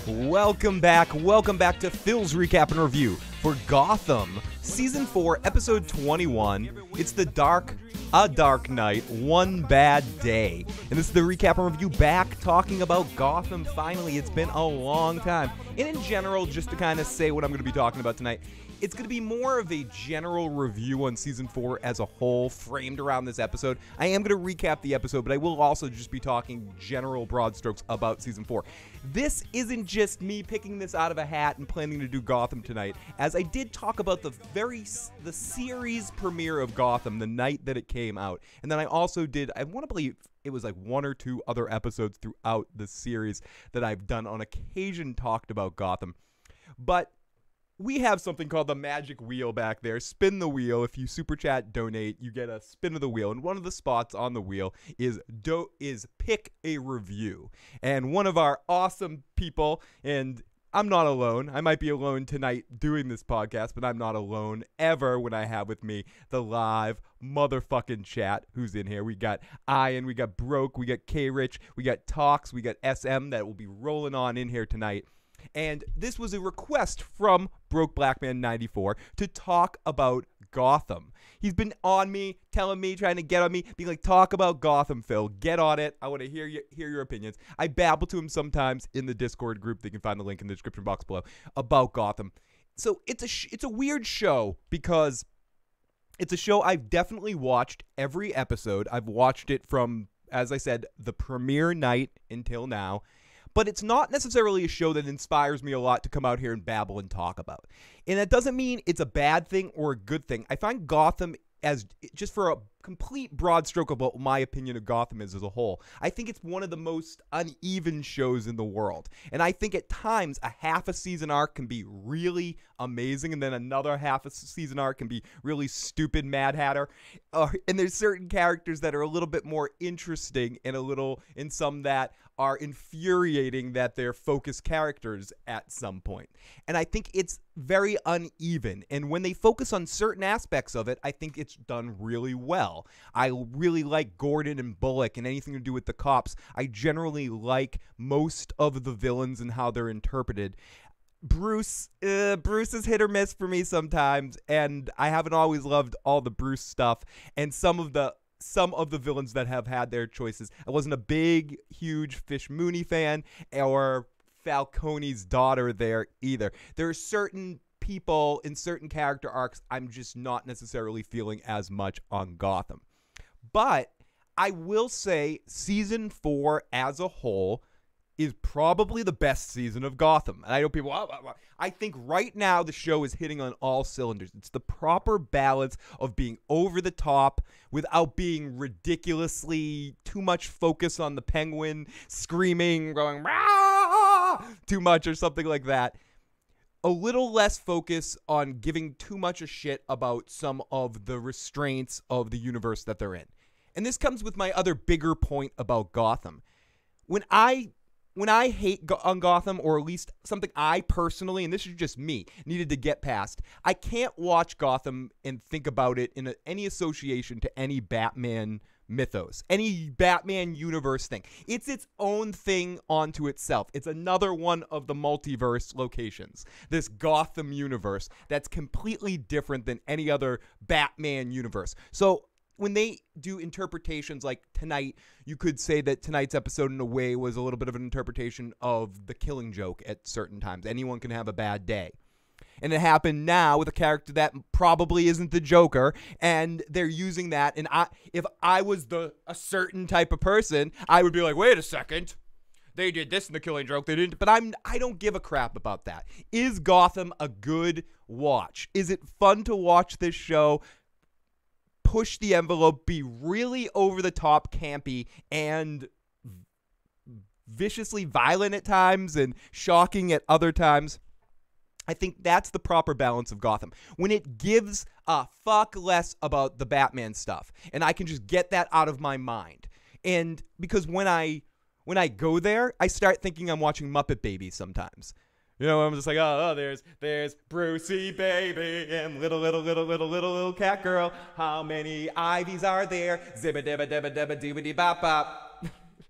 Welcome back to Phil's Recap and Review for Gotham, Season 4, Episode 21. It's A Dark Night, One Bad Day. And this is the recap and review back talking about Gotham. Finally, it's been a long time. And in general, just to kind of say what I'm going to be talking about tonight, it's going to be more of a general review on Season 4 as a whole, framed around this episode. I am going to recap the episode, but I will also just be talking general broad strokes about Season 4. This isn't just me picking this out of a hat and planning to do Gotham tonight, as I did talk about the series premiere of Gotham the night that it came out. And then I also did, I want to believe it was like one or two other episodes throughout the series that I've done on occasion talked about Gotham. But we have something called the magic wheel back there. Spin the wheel. If you super chat, donate, you get a spin of the wheel. And one of the spots on the wheel is pick a review. And one of our awesome people, and I'm not alone. I might be alone tonight doing this podcast, but I'm not alone ever when I have with me the live motherfucking chat who's in here. We got Ian, we got Broke, we got K-Rich, we got Talks, we got SM that will be rolling on in here tonight. And this was a request from Broke Blackman 94 to talk about Gotham. He's been on me, telling me, trying to get on me, being like, talk about Gotham, Phil. Get on it. I want to hear your opinions. I babble to him sometimes in the Discord group. They can find the link in the description box below about Gotham. So it's a weird show because it's a show I've definitely watched every episode. I've watched it from, as I said, the premiere night until now. But it's not necessarily a show that inspires me a lot to come out here and babble and talk about. And that doesn't mean it's a bad thing or a good thing. I find Gotham, as just for a complete broad stroke of what my opinion of Gotham is as a whole, I think it's one of the most uneven shows in the world. And I think at times a half a season arc can be really amazing, and then another half a season arc can be really stupid Mad Hatter. And there's certain characters that are a little bit more interesting and some that are infuriating that they're focused characters at some point. And I think it's very uneven. And when they focus on certain aspects of it, I think it's done really well. I really like Gordon and Bullock and anything to do with the cops. I generally like most of the villains and how they're interpreted. Bruce is hit or miss for me sometimes, and I haven't always loved all the Bruce stuff, and some of the villains that have had their choices. I wasn't a big, huge Fish Mooney fan or Falcone's daughter there either. There are certain people in certain character arcs I'm just not necessarily feeling as much on Gotham. But I will say Season 4 as a whole is probably the best season of Gotham. And I know people, I think right now the show is hitting on all cylinders. It's the proper balance of being over the top without being ridiculously too much focus on the Penguin screaming, going Rah! Too much or something like that. A little less focus on giving too much a shit about some of the restraints of the universe that they're in. And this comes with my other bigger point about Gotham. When I hate on Gotham, or at least something I personally, and this is just me, needed to get past, I can't watch Gotham and think about it in any association to any Batman mythos, any Batman universe thing. It's its own thing onto itself. It's another one of the multiverse locations, this Gotham universe that's completely different than any other Batman universe. So when they do interpretations like tonight, you could say that tonight's episode in a way was a little bit of an interpretation of the Killing Joke at certain times. Anyone can have a bad day. And it happened now with a character that probably isn't the Joker, and they're using that. And if I was a certain type of person, I would be like, wait a second. They did this in the Killing Joke. They didn't. But I don't give a crap about that. Is Gotham a good watch? Is it fun to watch this show? Push the envelope, be really over-the-top campy and viciously violent at times and shocking at other times. I think that's the proper balance of Gotham. When it gives a fuck less about the Batman stuff, and I can just get that out of my mind. And because when I go there, I start thinking I'm watching Muppet Babies sometimes. You know, I'm just like, oh, there's Brucey baby and little cat girl. How many Ivies are there? Zibba dibba dibba dibba doobity bop bop.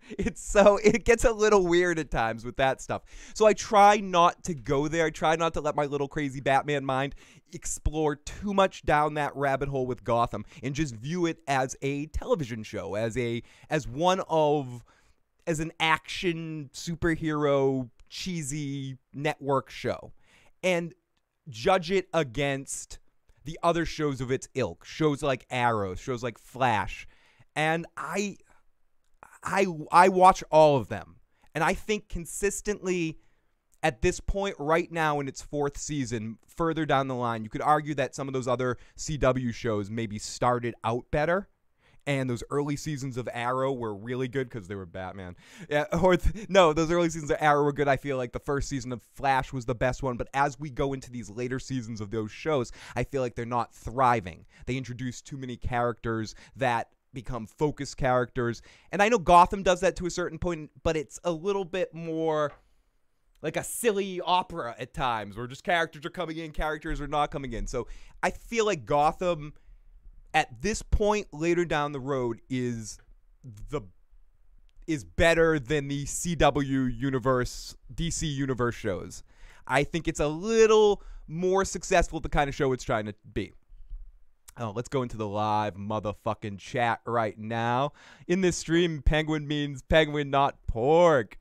It gets a little weird at times with that stuff. So I try not to go there. I try not to let my little crazy Batman mind explore too much down that rabbit hole with Gotham, and just view it as a television show, as an action superhero cheesy network show, and judge it against the other shows of its ilk, shows like Arrow, shows like Flash. And I watch all of them, and I think consistently at this point right now in its 4th season, further down the line, you could argue that some of those other CW shows maybe started out better, and those early seasons of Arrow were really good because they were Batman. Yeah, those early seasons of Arrow were good. I feel like the first season of Flash was the best one, but as we go into these later seasons of those shows, I feel like they're not thriving. They introduce too many characters that become focus characters, and I know Gotham does that to a certain point, but it's a little bit more like a silly opera at times, where just characters are coming in, characters are not coming in. So I feel like Gotham at this point later down the road is better than the CW universe, DC universe shows. I think it's a little more successful at the kind of show it's trying to be. Oh, let's go into the live motherfucking chat right now. In this stream, penguin means penguin, not pork.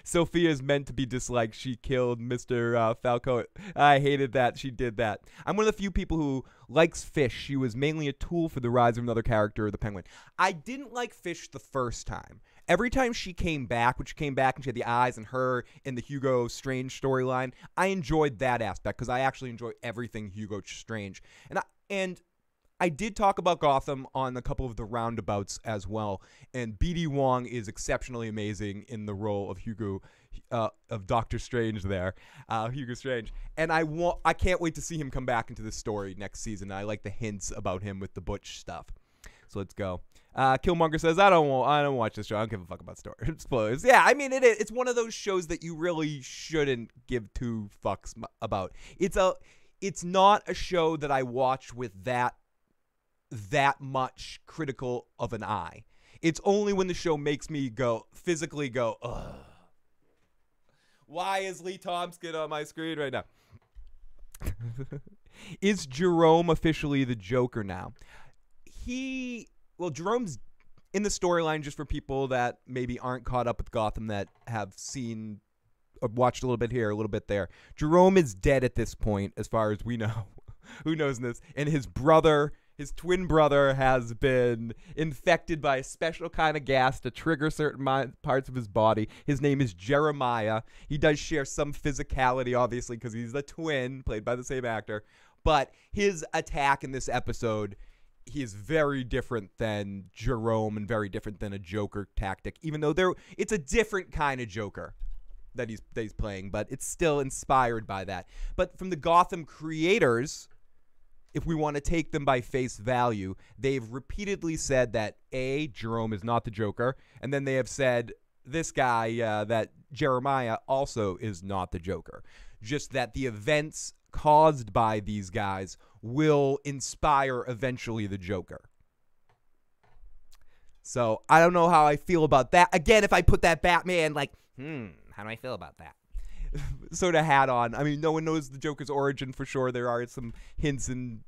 Sophia is meant to be disliked. She killed Mr. Falco. I hated that she did that. I'm one of the few people who likes Fish. She was mainly a tool for the rise of another character, the Penguin. I didn't like Fish the first time. Every time she came back, when she came back and she had the eyes and her in the Hugo Strange storyline, I enjoyed that aspect because I actually enjoy everything Hugo Strange. And I did talk about Gotham on a couple of the roundabouts as well, and B.D. Wong is exceptionally amazing in the role of of Doctor Strange there, Hugo Strange. And I can't wait to see him come back into the story next season. I like the hints about him with the Butch stuff. So let's go. Killmonger says, I don't watch this show. I don't give a fuck about story. Spoilers. Yeah, I mean, it's one of those shows that you really shouldn't give two fucks about. It's not a show that I watch with that much critical of an eye. It's only when the show makes me physically go, ugh. Why is Lee Thompson on my screen right now? Is Jerome officially the Joker now? Jerome's in the storyline, just for people that maybe aren't caught up with Gotham, that have seen or watched a little bit here, a little bit there. Jerome is dead at this point, as far as we know. Who knows this? And his twin brother has been infected by a special kind of gas to trigger certain parts of his body. His name is Jeremiah. He does share some physicality, obviously, because he's the twin, played by the same actor. But his attack in this episode, he is very different than Jerome and very different than a Joker tactic, even though it's a different kind of Joker that he's playing, but it's still inspired by that. But from the Gotham creators, if we want to take them by face value, they've repeatedly said that Jerome is not the Joker, and then they have said this guy, that Jeremiah also is not the Joker. Just that the events caused by these guys will inspire eventually the Joker. So I don't know how I feel about that. Again, if I put that Batman, how do I feel about that? Sort of hat on. I mean, no one knows the Joker's origin for sure. There are some hints in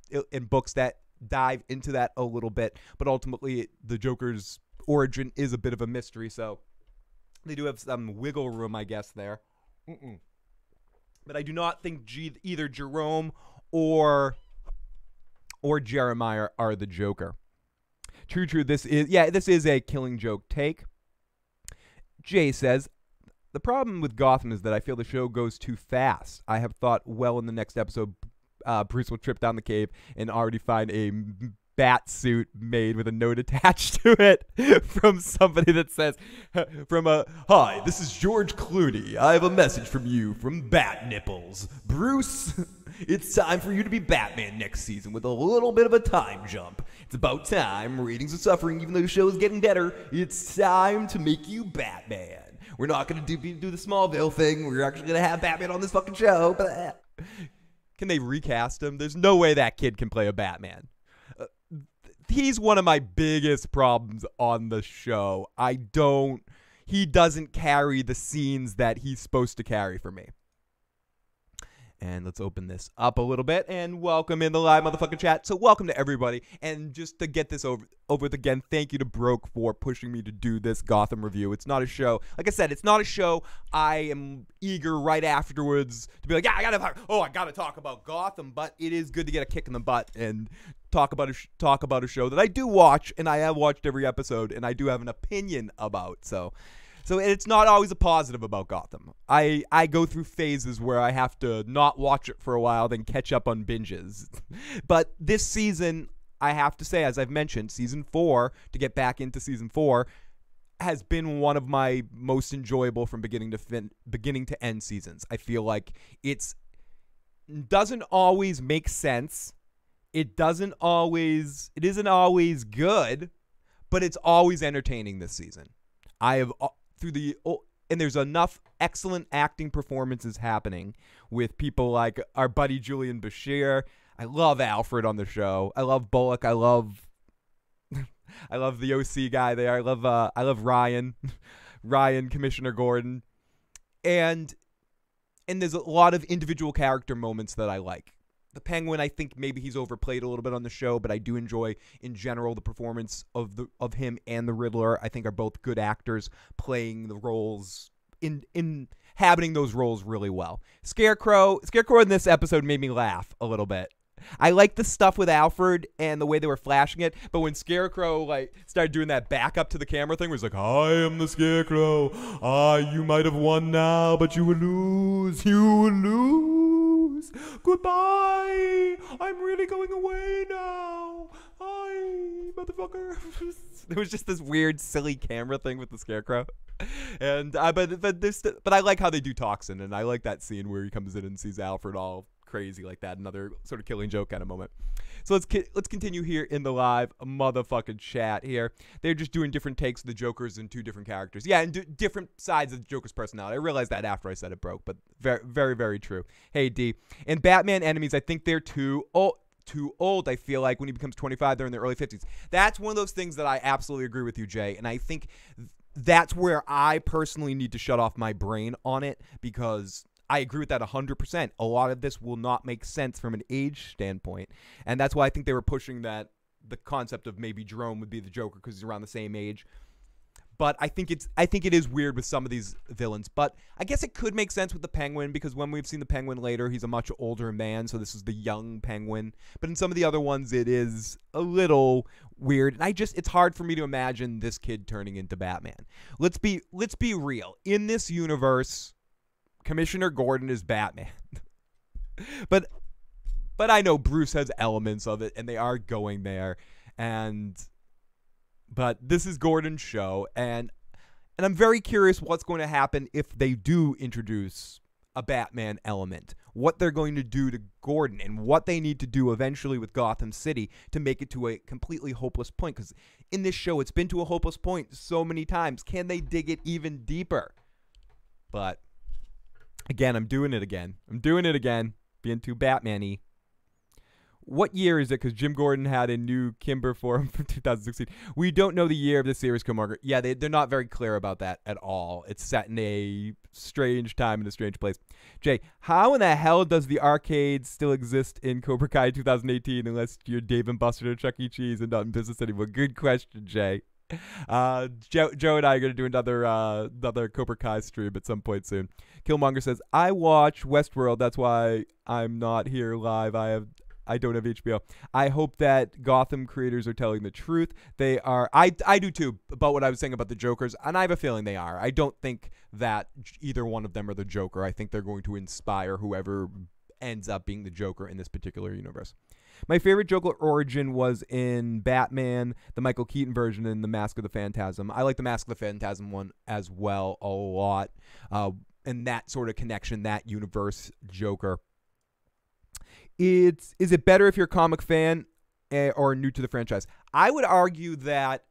books that dive into that a little bit, but ultimately the Joker's origin is a bit of a mystery, so they do have some wiggle room, I guess, there. But I do not think either Jerome or Jeremiah are the Joker. True. This is a Killing Joke take. Jay says, the problem with Gotham is that I feel the show goes too fast. I have thought, well, in the next episode, Bruce will trip down the cave and already find a bat suit made with a note attached to it from somebody that says, hi, this is George Clooney. I have a message from you from Bat Nipples. Bruce, it's time for you to be Batman next season with a little bit of a time jump. It's about time. Ratings are suffering even though the show is getting better. It's time to make you Batman. We're not going to do the Smallville thing. We're actually going to have Batman on this fucking show. Can they recast him? There's no way that kid can play a Batman. He's one of my biggest problems on the show. he doesn't carry the scenes that he's supposed to carry for me. And let's open this up a little bit and welcome in the live motherfucking chat. So welcome to everybody. And just to get this over with again, thank you to Broke for pushing me to do this Gotham review. It's not a show. Like I said, it's not a show. I am eager right afterwards to be like, yeah, I gotta talk about Gotham. But it is good to get a kick in the butt and talk about a show that I do watch, and I have watched every episode, and I do have an opinion about. So it's not always a positive about Gotham. I go through phases where I have to not watch it for a while, then catch up on binges. But this season, I have to say, as I've mentioned, Season 4, to get back into Season 4, has been one of my most enjoyable from beginning to end seasons. I feel like it doesn't always make sense. It isn't always good, but it's always entertaining this season. And there's enough excellent acting performances happening with people like our buddy Julian Bashir. I love Alfred on the show. I love Bullock. I love the OC guy there. I love Ryan, Commissioner Gordon, and there's a lot of individual character moments that I like. The Penguin, I think maybe he's overplayed a little bit on the show, but I do enjoy, in general, the performance of him and the Riddler. I think are both good actors playing the roles, inhabiting those roles really well. Scarecrow in this episode made me laugh a little bit. I like the stuff with Alfred and the way they were flashing it, but when Scarecrow started doing that back up to the camera thing, where he's like, I am the Scarecrow. You might have won now, but you will lose. You will lose. Goodbye. I'm really going away now. Hi, motherfucker. There was just this weird, silly camera thing with the Scarecrow, and but I like how they do Toxin, and I like that scene where he comes in and sees Alfred all crazy like that. Another sort of Killing Joke kind of moment. So let's continue here in the live motherfucking chat here. They're just doing different takes of the Jokers and two different characters. Yeah, and different sides of the Joker's personality. I realized that after I said it, Broke, but very, very, very true. Hey, D. And Batman enemies, I think they're too old. I feel like when he becomes 25, they're in their early 50s. That's one of those things that I absolutely agree with you, Jay. And I think that's where I personally need to shut off my brain on it, because I agree with that 100%. A lot of this will not make sense from an age standpoint, and that's why I think they were pushing the concept of maybe Jerome would be the Joker because he's around the same age. But I think it is weird with some of these villains. But I guess it could make sense with the Penguin, because when we've seen the Penguin later, he's a much older man, so this is the young Penguin. But in some of the other ones, it is a little weird. And it's hard for me to imagine this kid turning into Batman. Let's be real. In this universe, Commissioner Gordon is Batman. but I know Bruce has elements of it, and they are going there. But this is Gordon's show, and I'm very curious what's going to happen if they do introduce a Batman element. What they're going to do to Gordon, and what they need to do eventually with Gotham City to make it to a completely hopeless point. Because in this show, it's been to a hopeless point so many times. Can they dig it even deeper? But again, I'm doing it again. Being too Batman-y. What year is it? Because Jim Gordon had a new Kimber for him from 2016. We don't know the year of the series, Killmonger. Yeah, they're not very clear about that at all. It's set in a strange time in a strange place. Jay, how in the hell does the arcade still exist in Cobra Kai 2018 unless you're Dave and Buster or Chuck E. Cheese and not in business anymore? Good question, Jay. Joe and I are going to do another Cobra Kai stream at some point soon. Killmonger says, I watch Westworld. That's why I'm not here live. I don't have HBO. I hope that Gotham creators are telling the truth. They are. I do too, about what I was saying about the Jokers, and I have a feeling they are. I don't think that either one of them are the Joker. I think they're going to inspire whoever ends up being the Joker in this particular universe. My favorite Joker origin was in Batman, the Michael Keaton version, and the Mask of the Phantasm. I like the Mask of the Phantasm one as well a lot. And that sort of connection, that universe Joker. Is it better if you're a comic fan or new to the franchise? I would argue that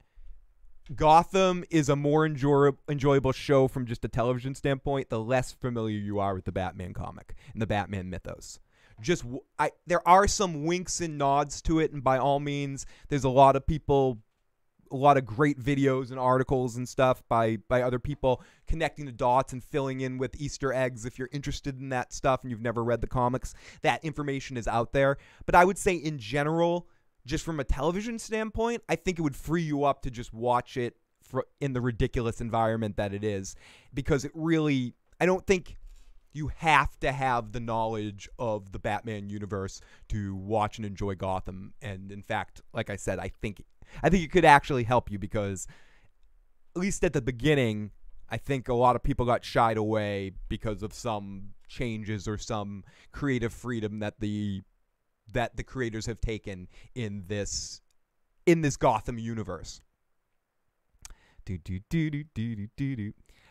Gotham is a more enjoyable show from just a television standpoint, the less familiar you are with the Batman comic and the Batman mythos. There are some winks and nods to it, and by all means, there's a lot of people a lot of great videos and articles and stuff by other people connecting the dots and filling in with Easter eggs. If you're interested in that stuff and you've never read the comics, that information is out there. But I would say in general, just from a television standpoint, I think it would free you up to just watch it in the ridiculous environment that it is, because it really, I don't think you have to have the knowledge of the Batman universe to watch and enjoy Gotham. And in fact, like I said, I think it could actually help you, because at least at the beginning, I think a lot of people got shied away because of some changes or some creative freedom that the creators have taken in this Gotham universe.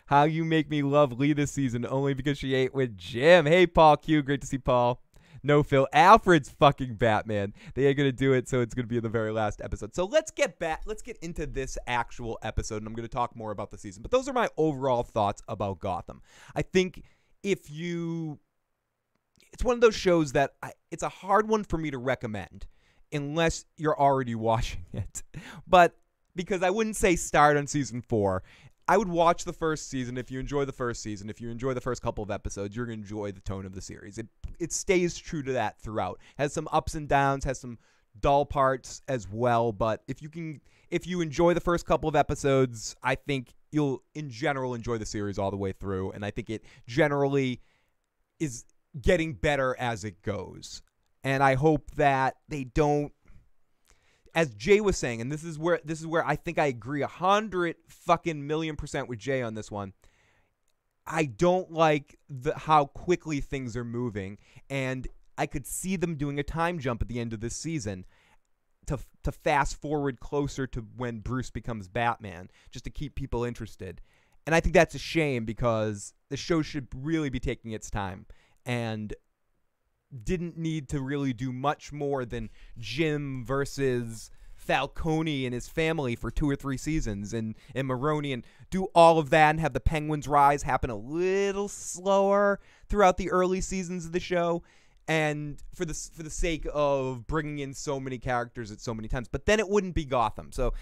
How you make me love Lee this season only because she ate with Jim. Hey, Paul Q. Great to see Paul. No, Phil. Alfred's fucking Batman. They ain't going to do it, so it's going to be in the very last episode. So let's get back. Let's get into this actual episode, and I'm going to talk more about the season. But those are my overall thoughts about Gotham. I think it's one of those shows that it's a hard one for me to recommend unless you're already watching it. But because I wouldn't say start on season 4. I would watch the first season. If you enjoy the first season, if you enjoy the first couple of episodes, you're going to enjoy the tone of the series. It stays true to that throughout. Has some ups and downs, has some dull parts as well, but if you enjoy the first couple of episodes, I think you'll in general enjoy the series all the way through, and I think it generally is getting better as it goes. And I hope that they don't, as Jay was saying, and this is where I think I agree 100% with Jay on this one. I don't like how quickly things are moving, and I could see them doing a time jump at the end of this season to fast forward closer to when Bruce becomes Batman, just to keep people interested. And I think that's a shame, because the show should really be taking its time and didn't need to really do much more than Jim versus Falcone and his family for 2 or 3 seasons, and Maroni, and do all of that and have the Penguins' rise happen a little slower throughout the early seasons of the show, and for the sake of bringing in so many characters at so many times. But then it wouldn't be Gotham. So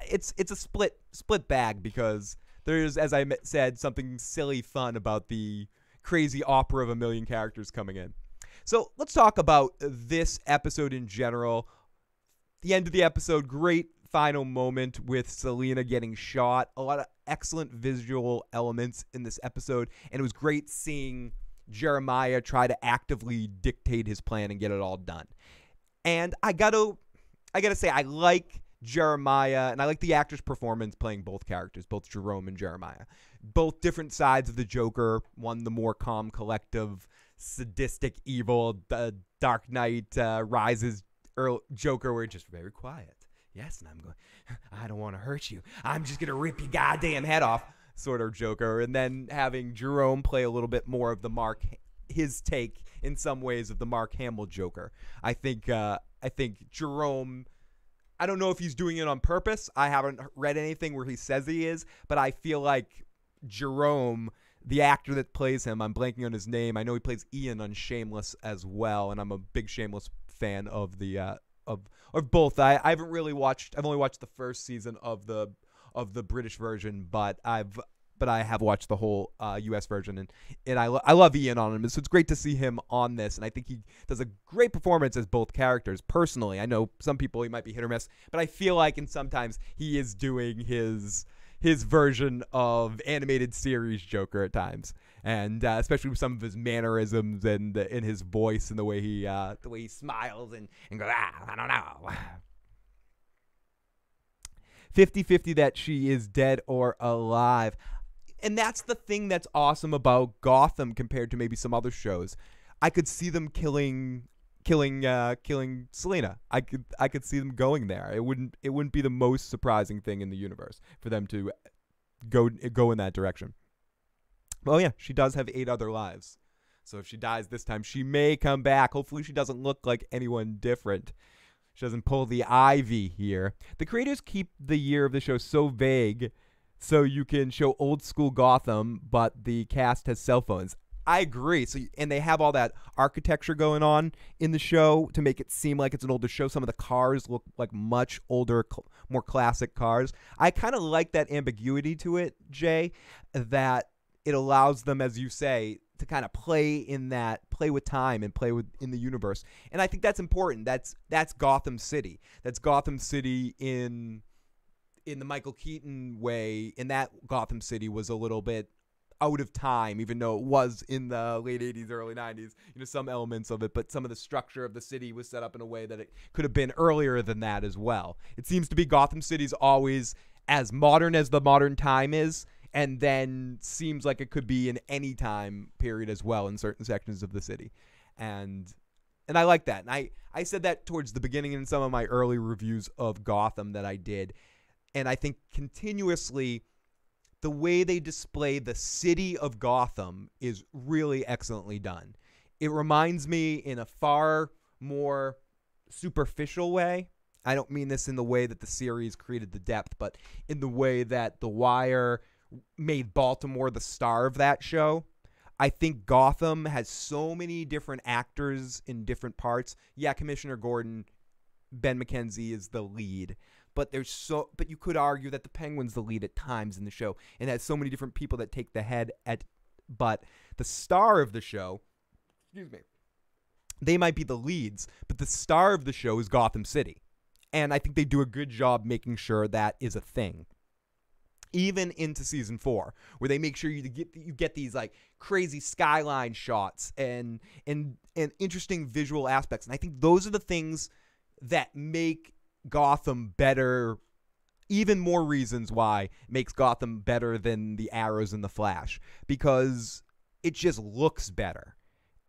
it's a split bag, because there's, as I said, something silly fun about the crazy opera of a million characters coming in. So let's talk about this episode in general. The end of the episode, great final moment with Selina getting shot. A lot of excellent visual elements in this episode, and it was great seeing Jeremiah try to actively dictate his plan and get it all done. And I gotta say, I like Jeremiah, and I like the actor's performance playing both characters, both Jerome and Jeremiah. Both different sides of the Joker. One, the more calm, collective, sadistic, evil, the Dark Knight Rises Joker, where just very quiet. Yes, and I don't want to hurt you. I'm just going to rip your goddamn head off, sort of Joker. And then having Jerome play a little bit more of his take in some ways of the Mark Hamill Joker. I think Jerome, I don't know if he's doing it on purpose. I haven't read anything where he says he is, but I feel like Jerome, the actor that plays him, I'm blanking on his name. I know he plays Ian on Shameless as well, and I'm a big Shameless fan of the of both. I haven't really watched. I've only watched the first season of the British version, but I have watched the whole U.S. version, and I love Ian on him. So it's great to see him on this, and I think he does a great performance as both characters. Personally, I know some people he might be hit or miss, but I feel like sometimes he is doing his version of animated series Joker at times, and especially with some of his mannerisms and in his voice and the way he smiles and goes, I don't know. 50-50 that she is dead or alive. And that's the thing that's awesome about Gotham compared to maybe some other shows. I could see them killing Selina. I could see them going there. It wouldn't be the most surprising thing in the universe for them to go in that direction. Well, yeah, she does have 8 other lives. So if she dies this time, she may come back. Hopefully she doesn't look like anyone different. She doesn't pull the Ivy here. The creators keep the year of the show so vague so you can show old school Gotham, but the cast has cell phones. I agree. So, and they have all that architecture going on in the show to make it seem like it's an older show. Some of the cars look like much older, more classic cars. I kind of like that ambiguity to it, Jay, that it allows them, as you say, to kind of play with time and play in the universe. And I think that's important. That's Gotham City. That's Gotham City in the Michael Keaton way. In that Gotham City was a little bit out of time, even though it was in the late 80s, early 90s, some elements of it, but some of the structure of the city was set up in a way that it could have been earlier than that as well. It seems to be Gotham City's always as modern as the modern time is, and then seems like it could be in any time period as well in certain sections of the city. And I like that. And I said that towards the beginning in some of my early reviews of Gotham that I did. And I think continuously the way they display the city of Gotham is really excellently done. It reminds me in a far more superficial way. I don't mean this in the way that the series created the depth, but in the way that The Wire made Baltimore the star of that show. I think Gotham has so many different actors in different parts. Yeah, Commissioner Gordon, Ben McKenzie is the lead. But you could argue that the Penguin's the lead at times in the show, and has so many different people that take the head but the star of the show, excuse me, they might be the leads, but the star of the show is Gotham City. And I think they do a good job making sure that is a thing. Even into season 4, where they make sure you get these like crazy skyline shots and interesting visual aspects. And I think those are the things that make Gotham better, even more reasons why it makes Gotham better than the Arrows and the Flash, because it just looks better,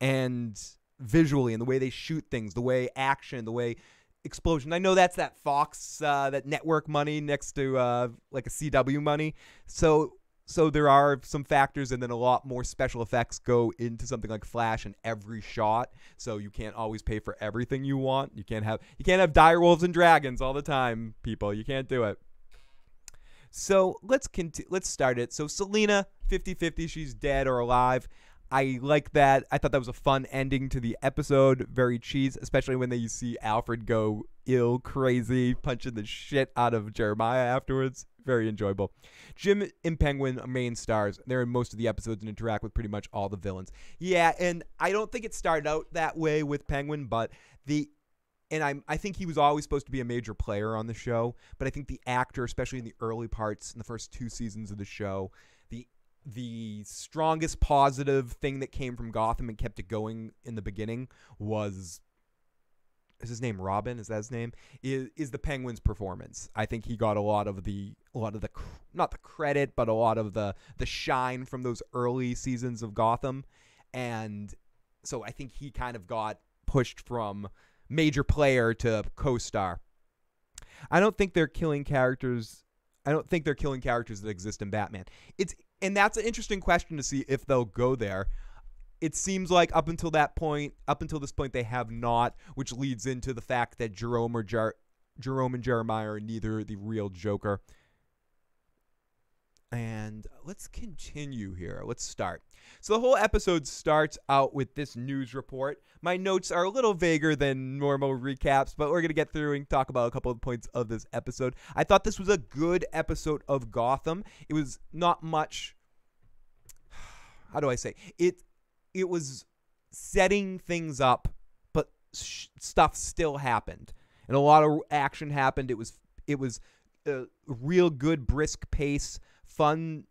and visually, and the way they shoot things, the way action, the way explosion. I know that's that Fox, that network money next to like a CW money, so there are some factors, and then a lot more special effects go into something like Flash in every shot. So you can't always pay for everything you want. You can't have direwolves and dragons all the time, people. You can't do it. So let's start it. So Selina, 50-50, she's dead or alive. I like that. I thought that was a fun ending to the episode. Very cheese, especially when you see Alfred go crazy, punching the shit out of Jeremiah afterwards. Very enjoyable. Jim and Penguin are main stars. They're in most of the episodes and interact with pretty much all the villains. Yeah, and I don't think it started out that way with Penguin, but I think he was always supposed to be a major player on the show, but I think the actor, especially in the early parts, in the first 2 seasons of the show, the strongest positive thing that came from Gotham and kept it going in the beginning was, is his name Robin? Is that his name? Is the Penguin's performance. I think he got a lot of the not the credit, but a lot of the shine from those early seasons of Gotham, and so I think he kind of got pushed from major player to co-star. I don't think they're killing characters. I don't think they're killing characters that exist in Batman. And that's an interesting question to see if they'll go there. It seems like up until this point, they have not, which leads into the fact that Jerome and Jeremiah are neither the real Joker. And let's continue here. Let's start. So the whole episode starts out with this news report. My notes are a little vaguer than normal recaps, but we're going to get through and talk about a couple of points of this episode. I thought this was a good episode of Gotham. It was not much, how do I say? It was setting things up, but stuff still happened. And a lot of action happened. It was a real good, brisk pace. Fun,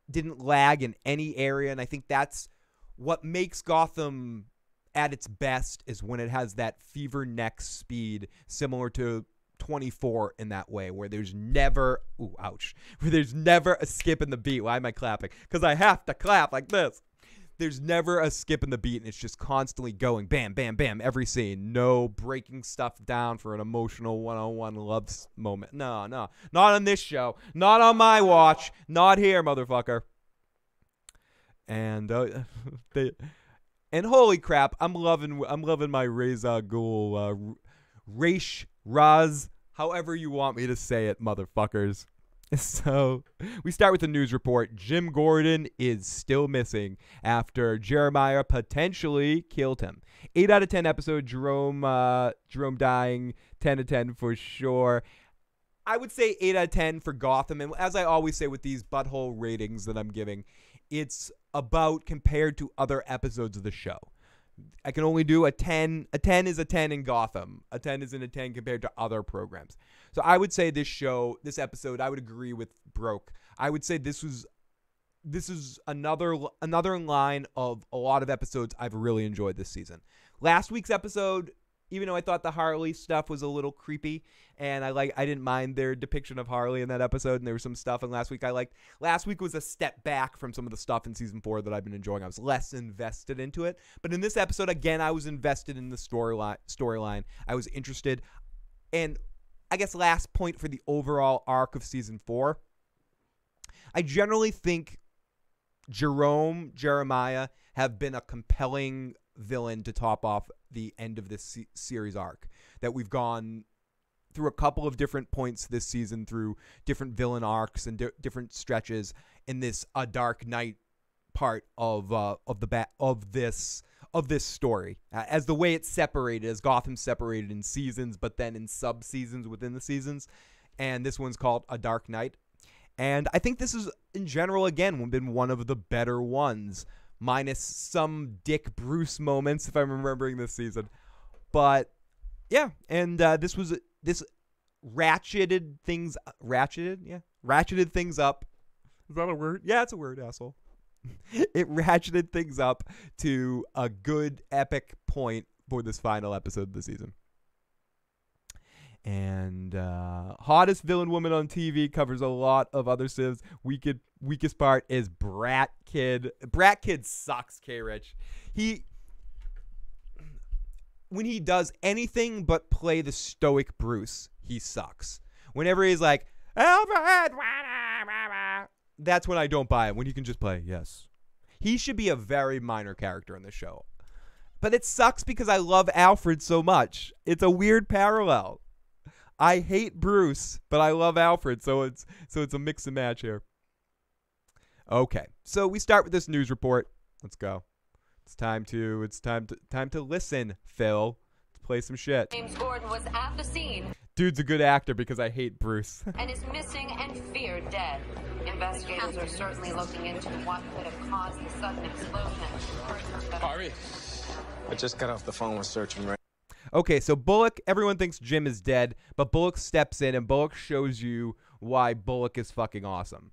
didn't lag in any area, and I think that's what makes Gotham at its best, is when it has that fever neck speed similar to 24 in that way, where there's never where there's never a skip in the beat. Why am I clapping? Because I have to clap like this. There's never a skip in the beat, and it's just constantly going bam, bam, bam, every scene. No breaking stuff down for an emotional one-on-one love moment. No, not on this show. Not on my watch. Not here, motherfucker. And and holy crap, I'm loving my Ra's al Ghul, Raish, Raz, however you want me to say it, motherfuckers. So we start with the news report. Jim Gordon is still missing after Jeremiah potentially killed him. 8 out of 10 episode. Jerome dying. 10 to 10 for sure. I would say 8 out of 10 for Gotham. And as I always say with these butthole ratings that I'm giving, it's about compared to other episodes of the show. I can only do a 10. A 10 is a 10 in Gotham. A 10 isn't a 10 compared to other programs. So I would say this episode, I would agree with Broke. I would say this is another line of a lot of episodes I've really enjoyed this season. Last week's episode, even though I thought the Harley stuff was a little creepy, and I didn't mind their depiction of Harley in that episode, and there was some stuff in last week I liked. Last week was a step back from some of the stuff in season 4 that I've been enjoying. I was less invested into it. But in this episode, again, I was invested in the storyline. I was interested. And I guess last point for the overall arc of season 4, I generally think Jeremiah have been a compelling villain to top off the end of this series arc. That we've gone through a couple of different points this season, through different villain arcs and different stretches in this A Dark Knight part of this story, as the way it's separated, as Gotham's separated in seasons, but then in sub-seasons within the seasons. And this one's called A Dark Knight. And I think this is, in general, again, been one of the better ones, minus some Dick Bruce moments, if I'm remembering this season. But yeah, and this ratcheted things up. Is that a word? Yeah, it's a word, asshole. It ratcheted things up to a good epic point for this final episode of the season. And hottest villain woman on TV covers a lot of other civs. Weakest part is Brat Kid. Brat Kid sucks, K-Rich. When he does anything but play the stoic Bruce, he sucks. Whenever he's like, Alfred, that's when I don't buy it. When you can just play, yes. He should be a very minor character in the show. But it sucks because I love Alfred so much. It's a weird parallel. I hate Bruce, but I love Alfred, so it's a mix and match here. Okay, so we start with this news report. Let's go. It's time to listen, Phil. Let's play some shit. James Gordon was at the scene. Dude's a good actor because I hate Bruce. And is missing and feared dead. Investigators are certainly looking into what could have caused the sudden explosion. Harvey, I just got off the phone with Search and Rescue. Okay, so Bullock, everyone thinks Jim is dead, but Bullock steps in and Bullock shows you why Bullock is fucking awesome.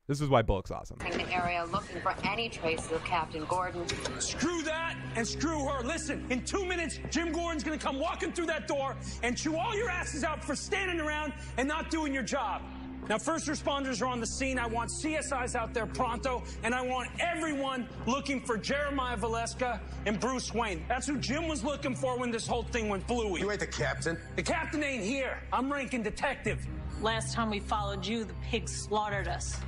This is why Bullock's awesome. The area looking for any traces of Captain Gordon. Screw that and screw her. Listen, in 2 minutes, Jim Gordon's gonna come walking through that door and chew all your asses out for standing around and not doing your job. Now, first responders are on the scene. I want CSIs out there pronto, and I want everyone looking for Jeremiah Valeska and Bruce Wayne. That's who Jim was looking for when this whole thing went blooey. You ain't the captain. The captain ain't here. I'm ranking detective. Last time we followed you, the pig slaughtered us.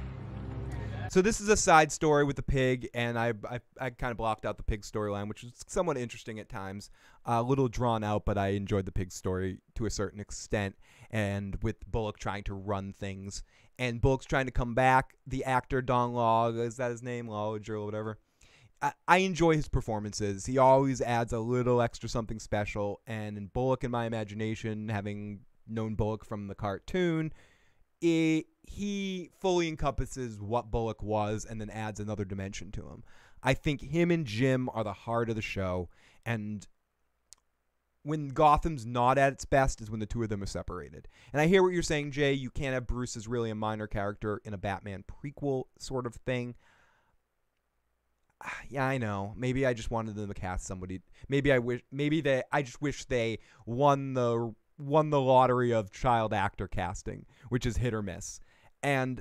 So this is a side story with the pig, and I kind of blocked out the pig storyline, which is somewhat interesting at times. A little drawn out, but I enjoyed the pig story to a certain extent. And with Bullock trying to run things, and Bullock's trying to come back. The actor Don Lodge, is that his name, Lodge or whatever? I enjoy his performances. He always adds a little extra something special. And in Bullock, in my imagination, having known Bullock from the cartoon, he fully encompasses what Bullock was and then adds another dimension to him. I think him and Jim are the heart of the show, and when Gotham's not at its best is when the two of them are separated. And I hear what you're saying, Jay. You can't have Bruce as really a minor character in a Batman prequel sort of thing. Yeah, I know. Maybe I just wanted them to cast somebody. I just wish they won the lottery of child actor casting, which is hit or miss. And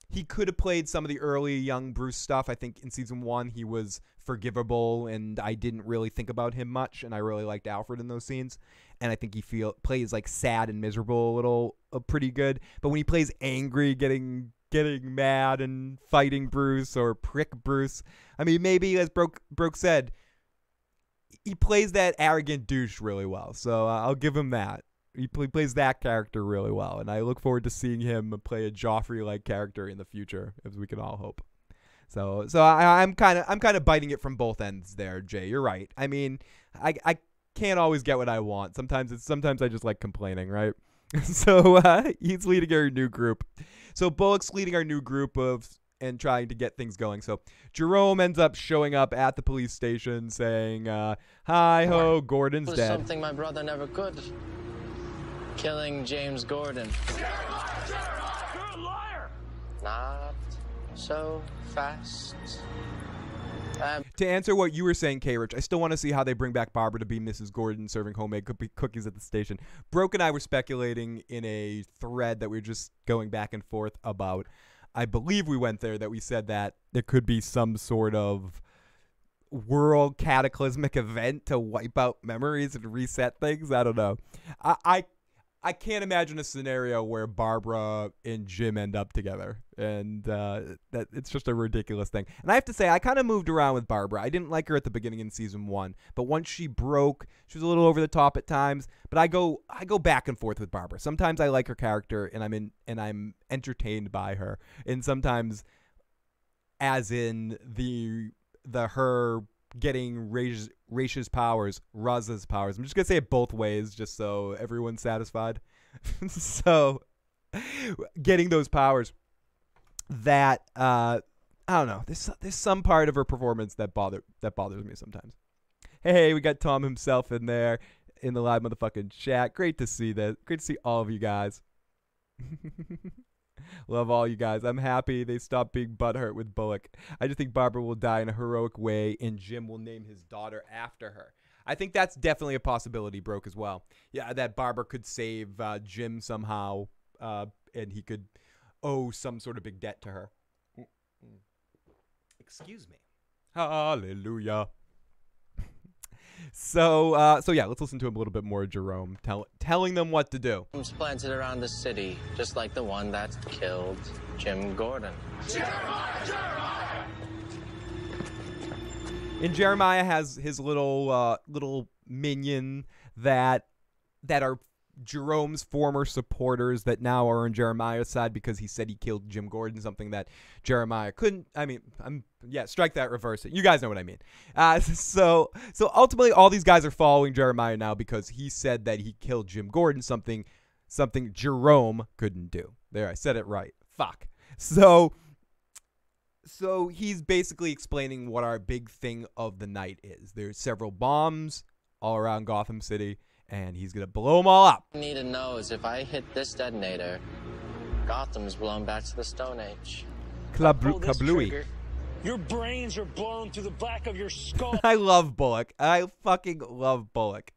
he could have played some of the early young Bruce stuff. I think in season 1 he was forgivable, and I didn't really think about him much, and I really liked Alfred in those scenes. And I think he plays like sad and miserable a little, pretty good. But when he plays angry, getting mad and fighting Bruce or prick Bruce, I mean, maybe as Broke said, he plays that arrogant douche really well. So I'll give him that. He plays that character really well, and I look forward to seeing him play a Joffrey-like character in the future, as we can all hope. So I'm kind of biting it from both ends there, Jay. You're right. I mean, I can't always get what I want. Sometimes I just like complaining, right? So he's leading our new group. So Bullock's leading our new group and trying to get things going. So Jerome ends up showing up at the police station saying, "Hi ho, Gordon's was dead." Something my brother never could. Killing James Gordon. You're a liar! Not so fast. To answer what you were saying, K-Rich, I still want to see how they bring back Barbara to be Mrs. Gordon serving homemade cookies at the station. Broke and I were speculating in a thread that we were just going back and forth about. I believe we went there that we said that there could be some sort of world cataclysmic event to wipe out memories and reset things. I don't know. I can't imagine a scenario where Barbara and Jim end up together, and that it's just a ridiculous thing. And I have to say, I kind of moved around with Barbara. I didn't like her at the beginning in season 1, but once she broke, she was a little over the top at times. But I go back and forth with Barbara. Sometimes I like her character, and I'm entertained by her, and sometimes, as in the her getting Raish's powers, Raz's powers. I'm just gonna say it both ways, just so everyone's satisfied. So, getting those powers, that I don't know. There's some part of her performance that bothers me sometimes. Hey, we got Tom himself in there in the live motherfucking chat. Great to see that. Great to see all of you guys. Love all you guys. I'm happy they stopped being butthurt with Bullock. I just think Barbara will die in a heroic way, and Jim will name his daughter after her. I think that's definitely a possibility, Broke, as well. Yeah, that Barbara could save Jim somehow, and he could owe some sort of big debt to her. Excuse me. Hallelujah. So yeah, let's listen to him a little bit more, Jerome, telling them what to do. Planted around the city, just like the one that killed Jim Gordon. And Jeremiah has his little minion that are Jerome's former supporters that now are on Jeremiah's side because he said he killed Jim Gordon, something that Jeremiah couldn't. I mean, strike that, reverse it. You guys know what I mean. So ultimately, all these guys are following Jeremiah now because he said that he killed Jim Gordon, something Jerome couldn't do. There, I said it right. Fuck. So he's basically explaining what our big thing of the night is. There's several bombs all around Gotham City, and he's going to blow them all up. What you need to know is if I hit this detonator, Gotham's blown back to the Stone Age. Kablooey. Your brains are blown through the back of your skull. I love Bullock. I fucking love Bullock.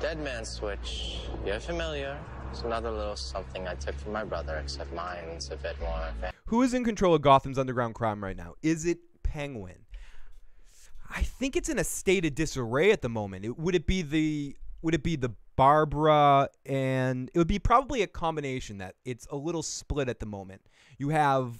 Dead man switch. You're familiar. It's another little something I took from my brother, except mine's a bit more. Who is in control of Gotham's underground crime right now? Is it Penguin? I think it's in a state of disarray at the moment. Would it be the Barbara, and it would be probably a combination that it's a little split at the moment. You have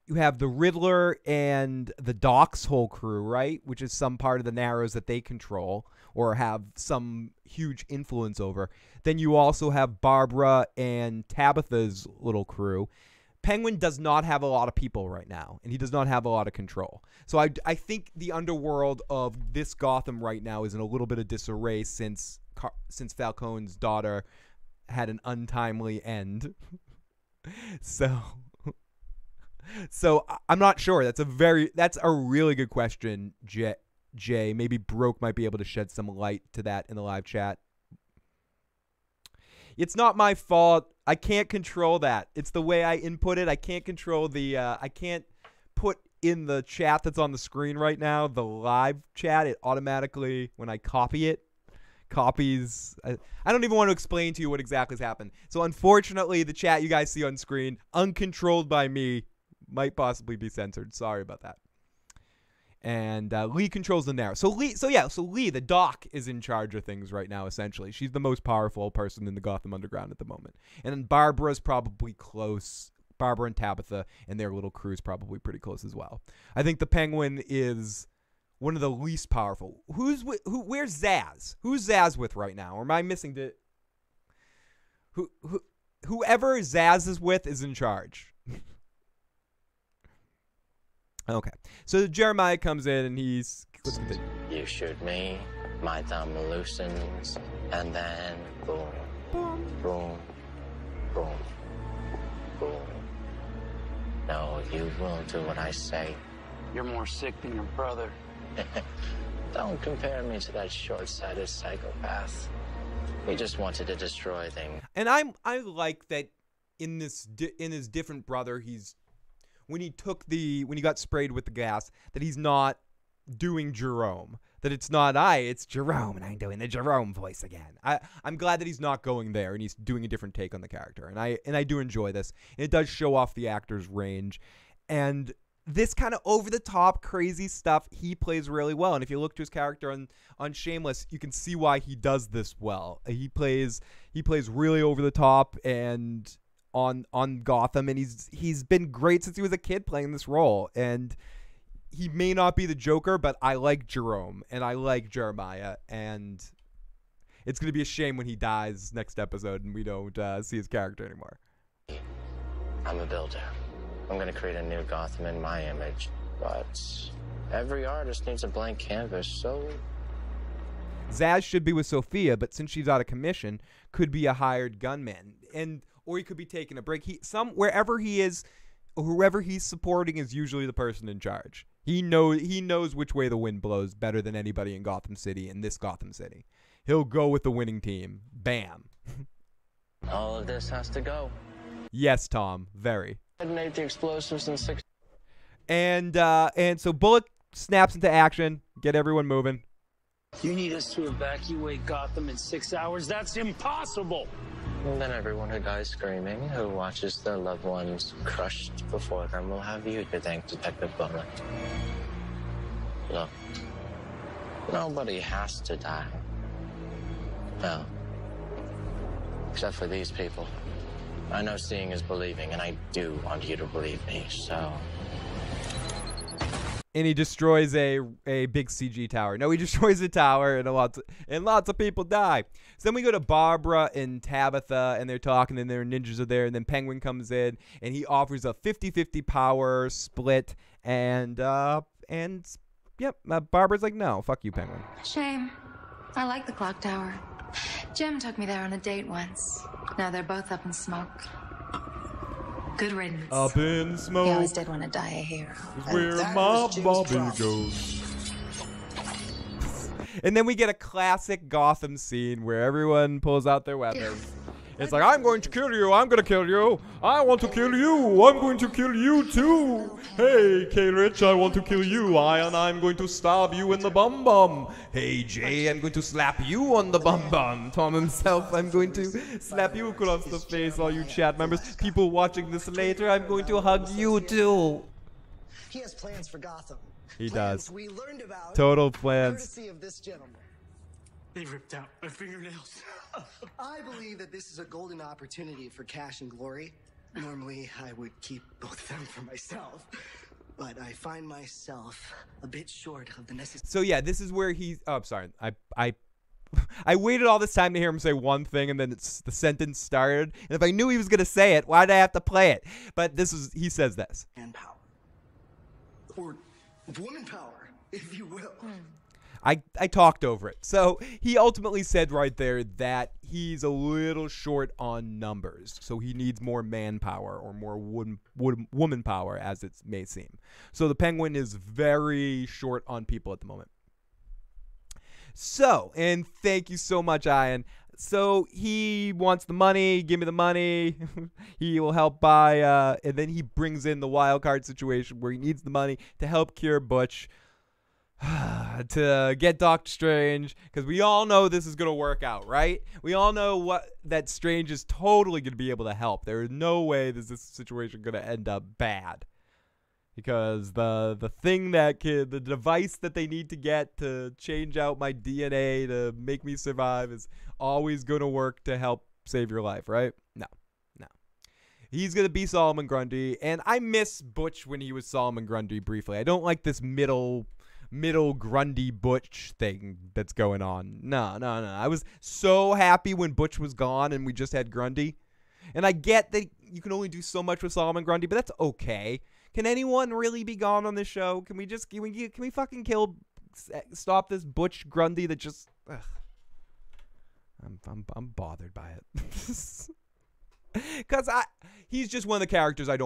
the Riddler and the Doc's whole crew, right? Which is some part of the Narrows that they control or have some huge influence over. Then you also have Barbara and Tabitha's little crew. Penguin does not have a lot of people right now, and he does not have a lot of control. So I think the underworld of this Gotham right now is in a little bit of disarray since Falcone's daughter had an untimely end. So I'm not sure. That's a really good question, Jay. Maybe Broke might be able to shed some light to that in the live chat. It's not my fault. I can't control that. It's the way I input it. I can't control the I can't put in the chat that's on the screen right now, the live chat. It automatically, when I copy it, copies. I don't even want to explain to you what exactly has happened. So unfortunately, the chat you guys see on screen, uncontrolled by me, might possibly be censored. Sorry about that. And Lee controls the Narrow. So Lee, the Doc is in charge of things right now, essentially. She's the most powerful person in the Gotham Underground at the moment. And then Barbara's probably close. Barbara and Tabitha and their little crew is probably pretty close as well. I think the Penguin is one of the least powerful. Where's Zaz? Who's Zaz with right now? Or am I missing the... Whoever Zaz is with is in charge. Okay. So Jeremiah comes in and he's... You shoot me, my thumb loosens, and then boom, boom, boom, boom, boom. No, you will do what I say. You're more sick than your brother. Don't compare me to that short-sighted psychopath. He just wanted to destroy things. And I like that in his different brother, when he got sprayed with the gas, that he's not doing Jerome. That it's not it's Jerome, and I'm doing the Jerome voice again. I'm glad that he's not going there and he's doing a different take on the character. And I do enjoy this. And it does show off the actor's range. And this kind of over-the-top crazy stuff he plays really well. And if you look to his character on Shameless, you can see why he does this well. He plays really over-the-top and on Gotham, and he's been great since he was a kid playing this role. And he may not be the Joker, but I like Jerome and I like Jeremiah, and it's going to be a shame when he dies next episode and we don't see his character anymore. I'm a builder. I'm going to create a new Gotham in my image, but every artist needs a blank canvas, so... Zaz should be with Sophia, but since she's out of commission, could be a hired gunman, or he could be taking a break. Wherever he is, whoever he's supporting is usually the person in charge. He knows which way the wind blows better than anybody in Gotham City, in this Gotham City. He'll go with the winning team. Bam. All of this has to go. Yes, Tom. Very. Detonate the explosives in 6... And so Bullock snaps into action. Get everyone moving. You need us to evacuate Gotham in 6 hours? That's impossible! And then everyone who dies screaming, who watches their loved ones crushed before them, will have you to thank Detective Bullock. Look, nobody has to die. Well, except for these people. I know seeing is believing, and I do want you to believe me, so... And he destroys a big CG tower. No, he destroys a tower, and lots of people die. So then we go to Barbara and Tabitha, and they're talking, and their ninjas are there, and then Penguin comes in, and he offers a 50-50 power split, and Barbara's like, no, fuck you, Penguin. Shame. I like the clock tower. Jim took me there on a date once. Now they're both up in smoke. Good riddance. Up in smoke. He always did want to die a hero. Where my Bobby goes. And then we get a classic Gotham scene where everyone pulls out their weapons. It's like, I'm going to kill you. I'm going to kill you. I want to kill you. I'm going to kill you too. Hey, K-Rich, I want to kill you. I'm going to stab you in the bum-bum. Hey, Jay, I'm going to slap you on the bum-bum. Tom himself, I'm going to slap you across the face, all you chat members. People watching this later, I'm going to hug you too. He has plans for Gotham. He does. We learned about Total plans. courtesy of this gentleman. They ripped out my fingernails. I believe that this is a golden opportunity for cash and glory. Normally, I would keep both of them for myself, but I find myself a bit short of the necessary. So yeah, this is where he's. Oh, I'm sorry. I waited all this time to hear him say one thing, and then the sentence started. And if I knew he was gonna say it, why did I have to play it? But he says this. Manpower, or woman power, if you will. I talked over it. So he ultimately said right there that he's a little short on numbers. So he needs more manpower or more woman power, as it may seem. So the Penguin is very short on people at the moment. So, and thank you so much, Ian. So he wants the money. Give me the money. He will help buy. And then he brings in the wild card situation where he needs the money to help cure Butch. To get Doctor Strange, because we all know this is going to work out, right? We all know that Strange is totally going to be able to help. There is no way this situation going to end up bad, because the device that they need to get to change out my DNA to make me survive is always going to work to help save your life, right? No. He's going to be Solomon Grundy, and I miss Butch when he was Solomon Grundy briefly. I don't like this middle middle Grundy Butch thing that's going on. No. I was so happy when Butch was gone and we just had Grundy. And I get that you can only do so much with Solomon Grundy, but that's okay. Can anyone really be gone on this show? Can we fucking stop this Butch Grundy that just... Ugh. I'm bothered by it. Because he's just one of the characters I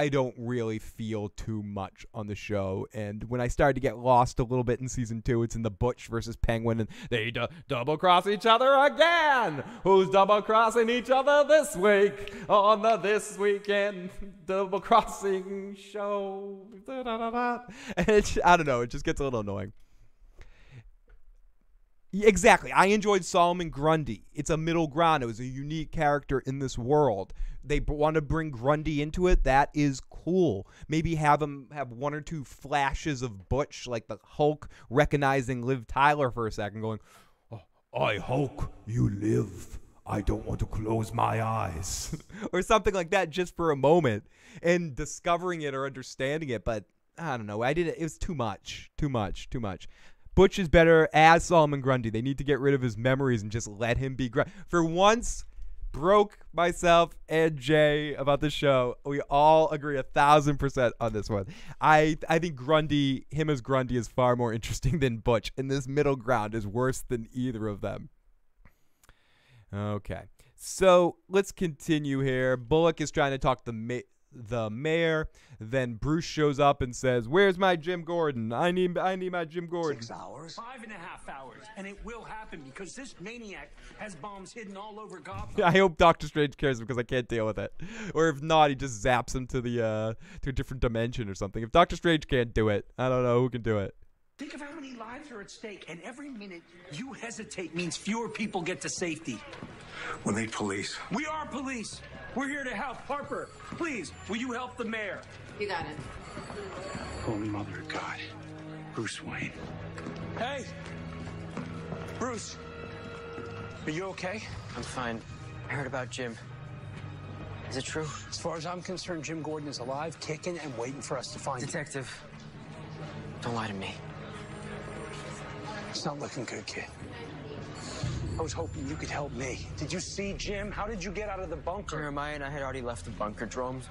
don't really feel too much on the show. And when I started to get lost a little bit in season 2, it's in the Butch versus Penguin, and they double cross each other again. Who's double crossing each other this week on the This Weekend double crossing show? And I don't know. It just gets a little annoying. Exactly. I enjoyed Solomon Grundy. It's a middle ground. It was a unique character in this world. They want to bring Grundy into it. That is cool. Maybe have him have 1 or 2 flashes of Butch, like the Hulk recognizing Liv Tyler for a second, going, "Oh, I Hulk, you live. I don't want to close my eyes." Or something like that just for a moment. And discovering it or understanding it. But I don't know. It was too much. Too much. Butch is better as Solomon Grundy. They need to get rid of his memories and just let him be Grundy. For once, broke myself and Jay about the show. We all agree 1,000% on this one. I think him as Grundy is far more interesting than Butch, and this middle ground is worse than either of them. Okay, so let's continue here. Bullock is trying to talk the mayor. Then Bruce shows up and says, "Where's my Jim Gordon? I need my Jim Gordon." 6 hours? 5.5 hours. And it will happen because this maniac has bombs hidden all over Gotham. I hope Doctor Strange cares because I can't deal with it. Or if not, he just zaps him to a different dimension or something. If Doctor Strange can't do it, I don't know who can do it. Think of how many lives are at stake, and every minute you hesitate means fewer people get to safety. We need police. We are police. We're here to help. Harper, please, will you help the mayor? You got it. Holy Mother of God. Bruce Wayne. Hey! Bruce. Are you okay? I'm fine. I heard about Jim. Is it true? As far as I'm concerned, Jim Gordon is alive, kicking, and waiting for us to find him. Detective, don't lie to me. It's not looking good, kid. I was hoping you could help me. Did you see Jim? How did you get out of the bunker? Jeremiah and I had already left the bunker. Jerome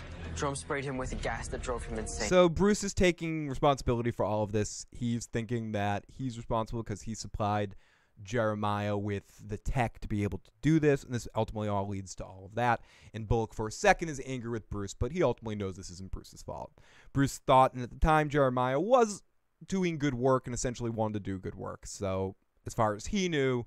sprayed him with a gas that drove him insane. So Bruce is taking responsibility for all of this. He's thinking that he's responsible because he supplied Jeremiah with the tech to be able to do this, and this ultimately all leads to all of that. And Bullock for a second is angry with Bruce, but he ultimately knows this isn't Bruce's fault. Bruce thought, and at the time, Jeremiah was doing good work and essentially wanted to do good work. So as far as he knew,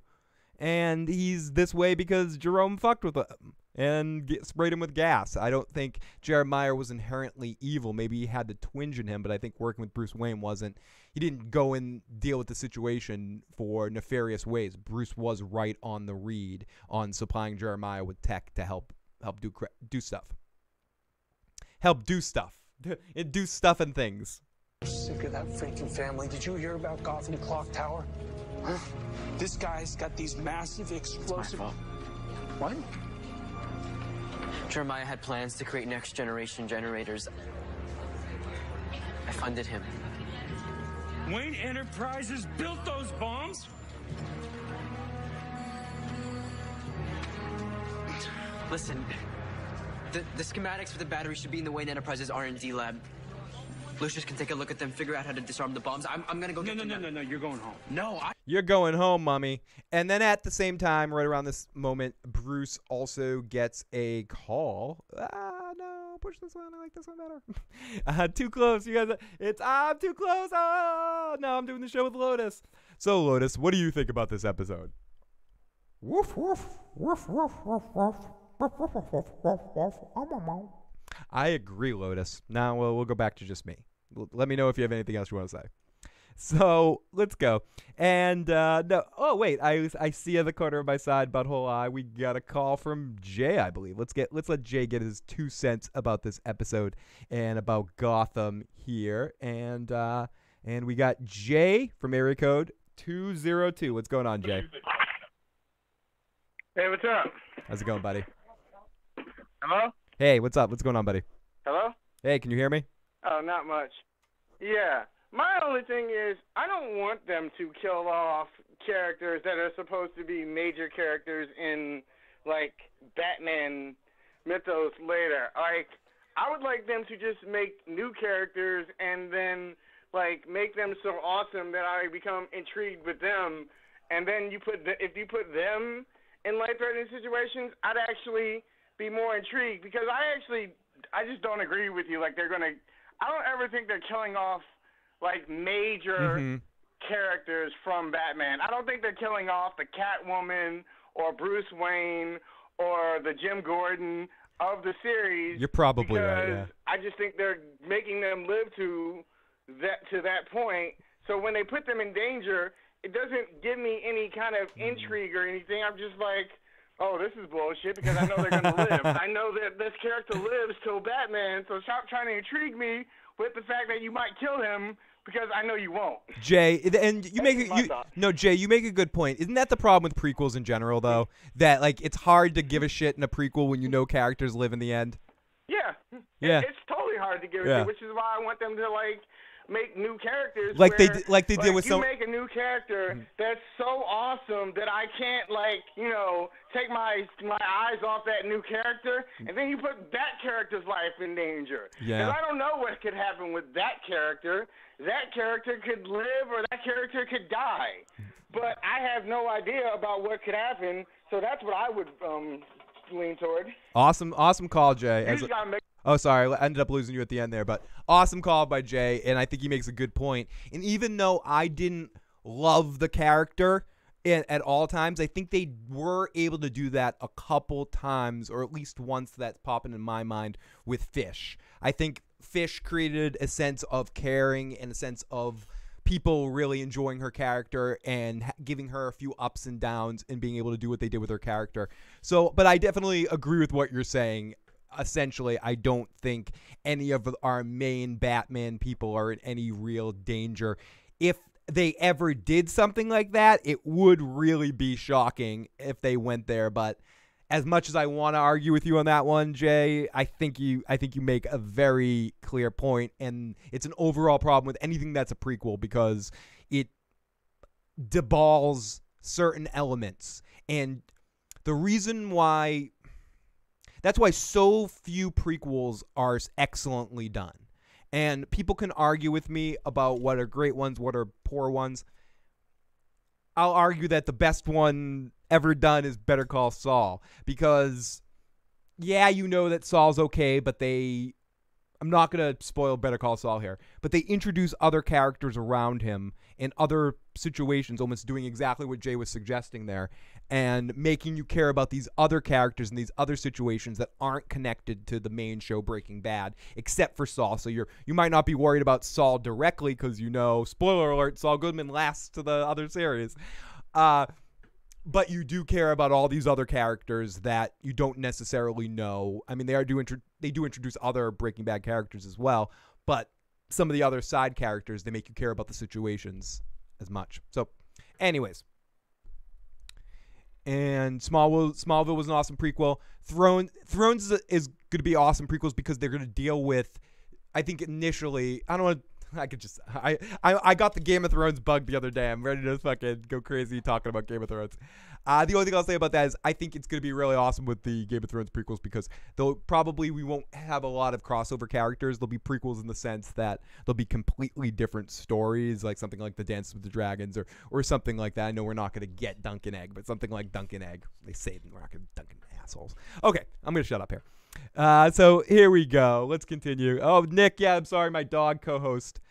and he's this way because Jerome fucked with him and sprayed him with gas. I don't think Jeremiah was inherently evil. Maybe he had the twinge in him, but I think working with Bruce Wayne wasn't. He didn't go and deal with the situation for nefarious ways. Bruce was right on the read on supplying Jeremiah with tech to help do stuff. Help do stuff. Do stuff and things. Sick of that freaking family. Did you hear about Gotham Clock Tower? Huh? This guy's got these massive explosive... What? Jeremiah had plans to create next-generation generators. I funded him. Wayne Enterprises built those bombs? Listen, the schematics for the battery should be in the Wayne Enterprises R&D lab. Lucius can take a look at them, figure out how to disarm the bombs. I'm gonna go get them. No, you're going home. No, You're going home, mommy. And then at the same time, right around this moment, Bruce also gets a call. No, push this one. I like this one better. Too close. You guys, I'm too close. No, I'm doing the show with Lotus. So, Lotus, what do you think about this episode? Woof, woof, woof, woof, woof, woof. I agree, Lotus. Now we'll go back to just me. Let me know if you have anything else you want to say. So let's go. And no. Oh wait, I see in the corner of my side butthole eye. We got a call from Jay, I believe. Let's let Jay get his 2 cents about this episode and about Gotham here. And we got Jay from area code 202. What's going on, Jay? Hey, what's up? How's it going, buddy? Hello? Hey, what's up? What's going on, buddy? Hello? Hey, can you hear me? Oh, not much. Yeah. My only thing is, I don't want them to kill off characters that are supposed to be major characters in, like, Batman mythos later. Like, I would like them to just make new characters and then, like, make them so awesome that I become intrigued with them. And then if you put them in life-threatening situations, I'd actually be more intrigued, because I just don't agree with you. Like, I don't ever think they're killing off, like, major characters from Batman. I don't think they're killing off the Catwoman or Bruce Wayne or the Jim Gordon of the series. You're probably right, yeah. I just think they're making them live to that point. So when they put them in danger, it doesn't give me any kind of intrigue or anything. I'm just like, oh, this is bullshit, because I know they're going to live. I know that this character lives till Batman, so stop trying to intrigue me with the fact that you might kill him, because I know you won't. Jay, and you make a good point. Isn't that the problem with prequels in general, though? That, like, it's hard to give a shit in a prequel when you know characters live in the end? Yeah. It's totally hard to give a shit, which is why I want them to, like, make new characters like they did with you make a new character that's so awesome that I can't, like, you know, take my eyes off that new character, and then you put that character's life in danger. Yeah. Because I don't know what could happen with that character. That character could live or that character could die, but I have no idea about what could happen. So that's what I would lean toward. Awesome call, Jay. Oh, sorry, I ended up losing you at the end there, but awesome call by Jay, and I think he makes a good point. And even though I didn't love the character at all times, I think they were able to do that a couple times, or at least once that's popping in my mind with Fish. I think Fish created a sense of caring and a sense of people really enjoying her character and giving her a few ups and downs and being able to do what they did with her character. So, but I definitely agree with what you're saying. Essentially, I don't think any of our main Batman people are in any real danger. If they ever did something like that, it would really be shocking if they went there. But as much as I want to argue with you on that one, Jay, I think you make a very clear point, and it's an overall problem with anything that's a prequel, because it deballs certain elements. And the reason why that's why so few prequels are excellently done. And people can argue with me about what are great ones, what are poor ones. I'll argue that the best one ever done is Better Call Saul, because, yeah, you know that Saul's okay, but I'm not going to spoil Better Call Saul here, but they introduce other characters around him in other situations, almost doing exactly what Jay was suggesting there, and making you care about these other characters in these other situations that aren't connected to the main show Breaking Bad, except for Saul. So you might not be worried about Saul directly, because, you know, spoiler alert, Saul Goodman lasts to the other series. But you do care about all these other characters that you don't necessarily know. I mean, they do introduce other Breaking Bad characters as well, but some of the other side characters, they make you care about the situations as much. So, anyways. And Smallville was an awesome prequel. Thrones is going to be awesome prequels because they're going to deal with, I think initially, I got the Game of Thrones bug the other day. I'm ready to fucking go crazy talking about Game of Thrones. The only thing I'll say about that is I think it's going to be really awesome with the Game of Thrones prequels, because we won't have a lot of crossover characters. There'll be prequels in the sense that there'll be completely different stories, like something like The Dance with the Dragons or something like that. I know we're not going to get Dunk and Egg, but something like Dunk and Egg. They say we're not going to Dunk and assholes. Okay, I'm going to shut up here. So here we go. Let's continue. Oh, Nick, yeah, I'm sorry, my dog co-host.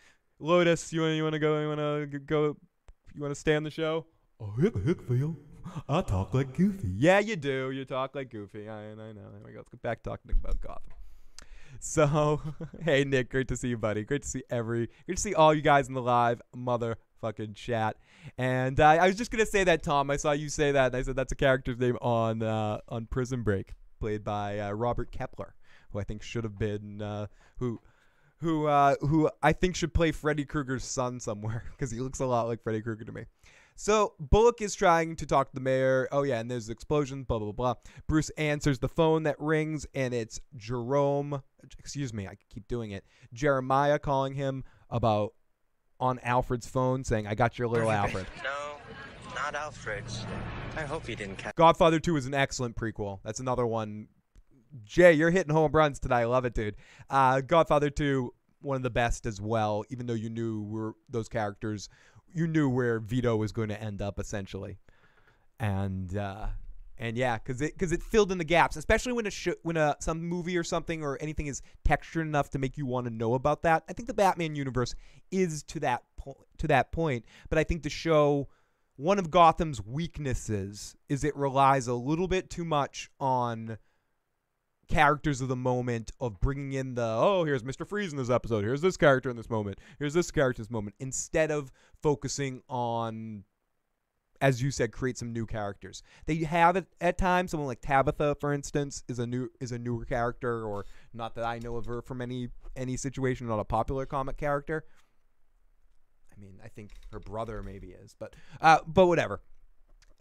Lotus, you want to go? You want to stay on the show? Oh, yeah, the heck, Phil. I talk like Goofy. Yeah, you do. You talk like Goofy. I know. There we go. Let's get back talking about Gotham. So, hey, Nick, great to see you, buddy. Great to see all you guys in the live motherfucking chat. And I was just gonna say that, Tom. I saw you say that, and I said that's a character's name on Prison Break, played by Robert Kepler, who I think should have been who I think should play Freddy Krueger's son somewhere, because he looks a lot like Freddy Krueger to me. So Bullock is trying to talk to the mayor. Oh, yeah, and there's explosions, blah, blah, blah. Bruce answers the phone that rings, and it's Jerome. Excuse me, I keep doing it. Jeremiah calling him about on Alfred's phone saying, I got your little Alfred. No, not Alfred's. I hope you didn't catch. Godfather 2 is an excellent prequel. That's another one. Jay, you're hitting home runs today. I love it, dude. Godfather 2, one of the best as well, even though you knew those characters, you knew where Vito was going to end up, essentially. And yeah, because it filled in the gaps, especially when some movie or something or anything is textured enough to make you want to know about that. I think the Batman universe is to that point, but I think the show, one of Gotham's weaknesses is it relies a little bit too much on characters of the moment, of bringing in here's Mr. Freeze in this episode, here's this character in this moment, here's this character in this moment, instead of focusing on, as you said, create some new characters. They have it at times. Someone like Tabitha, for instance, is a newer character, or not that I know of her from any situation, not a popular comic character. I mean, I think her brother maybe is, but whatever.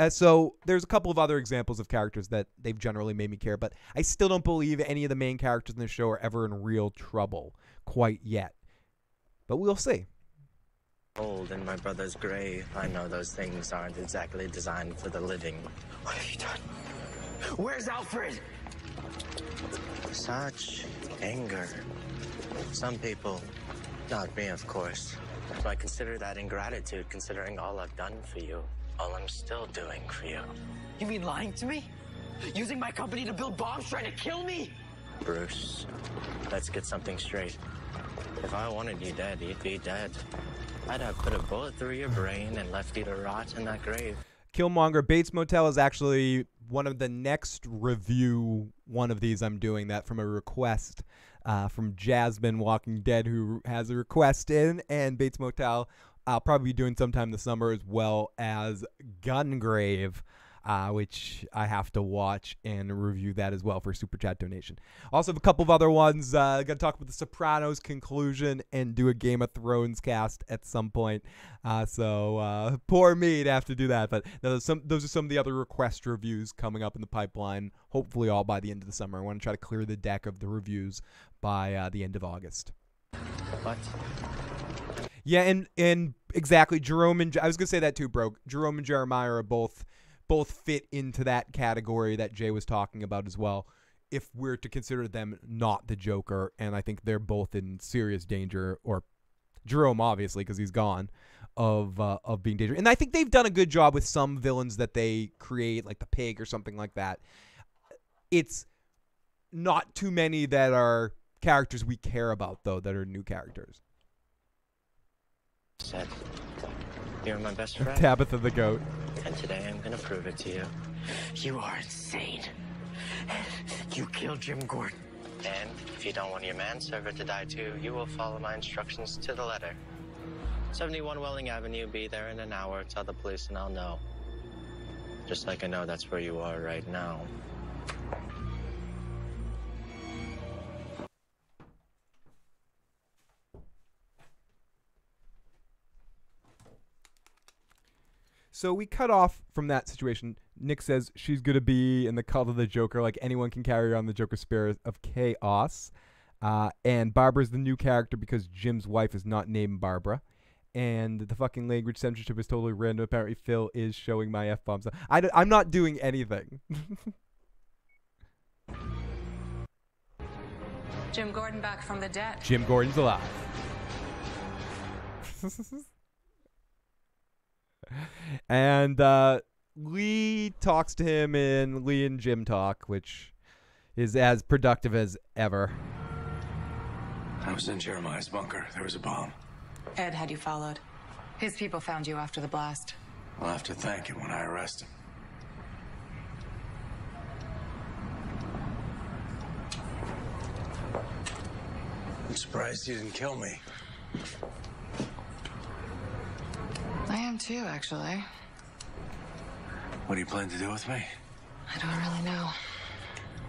So there's a couple of other examples of characters that they've generally made me care, but I still don't believe any of the main characters in the show are ever in real trouble quite yet. But we'll see. Old in my brother's grave, I know those things aren't exactly designed for the living. What have you done? Where's Alfred? Such anger. Some people, not me, of course. So I consider that ingratitude, considering all I've done for you. All I'm still doing for you. You mean lying to me? Using my company to build bombs, trying to kill me? Bruce, let's get something straight. If I wanted you dead, you'd be dead. I'd have put a bullet through your brain and left you to rot in that grave. Killmonger, Bates Motel is actually one of the next review. One of these I'm doing that from a request from Jasmine Walking Dead, who has a request in, and Bates Motel I'll probably be doing sometime this summer, as well as Gungrave, which I have to watch and review that as well for Super Chat donation. Also have a couple of other ones. Got to talk about The Sopranos conclusion and do a Game of Thrones cast at some point. So poor me to have to do that. But those are some of the other request reviews coming up in the pipeline, hopefully all by the end of the summer. I want to try to clear the deck of the reviews by the end of August. What? Yeah, and exactly, Jerome and I was gonna say that too, bro. Jerome and Jeremiah are both fit into that category that Jay was talking about as well. If we're to consider them not the Joker, and I think they're both in serious danger, or Jerome obviously because he's gone, of being dangerous. And I think they've done a good job with some villains that they create, like the Pig or something like that. It's not too many that are characters we care about, though, that are new characters. Said, you're my best friend. Tabitha the Goat. And today I'm gonna prove it to you. You are insane. You killed Jim Gordon. And if you don't want your manservant to die too, you will follow my instructions to the letter. 71 Welling Avenue, be there in an hour. Tell the police and I'll know. Just like I know that's where you are right now. So we cut off from that situation. Nick says she's going to be in the cult of the Joker, like anyone can carry on the Joker spirit of chaos. And Barbara's the new character because Jim's wife is not named Barbara. And the fucking language censorship is totally random. Apparently Phil is showing my F-bombs. I'm not doing anything. Jim Gordon back from the dead. Jim Gordon's alive. And Lee talks to him in Lee and Jim Talk, which is as productive as ever. I was in Jeremiah's bunker. There was a bomb. Ed had you followed. His people found you after the blast. I'll have to thank him when I arrest him. I'm surprised you didn't kill me. I am too, actually. What do you plan to do with me? I don't really know.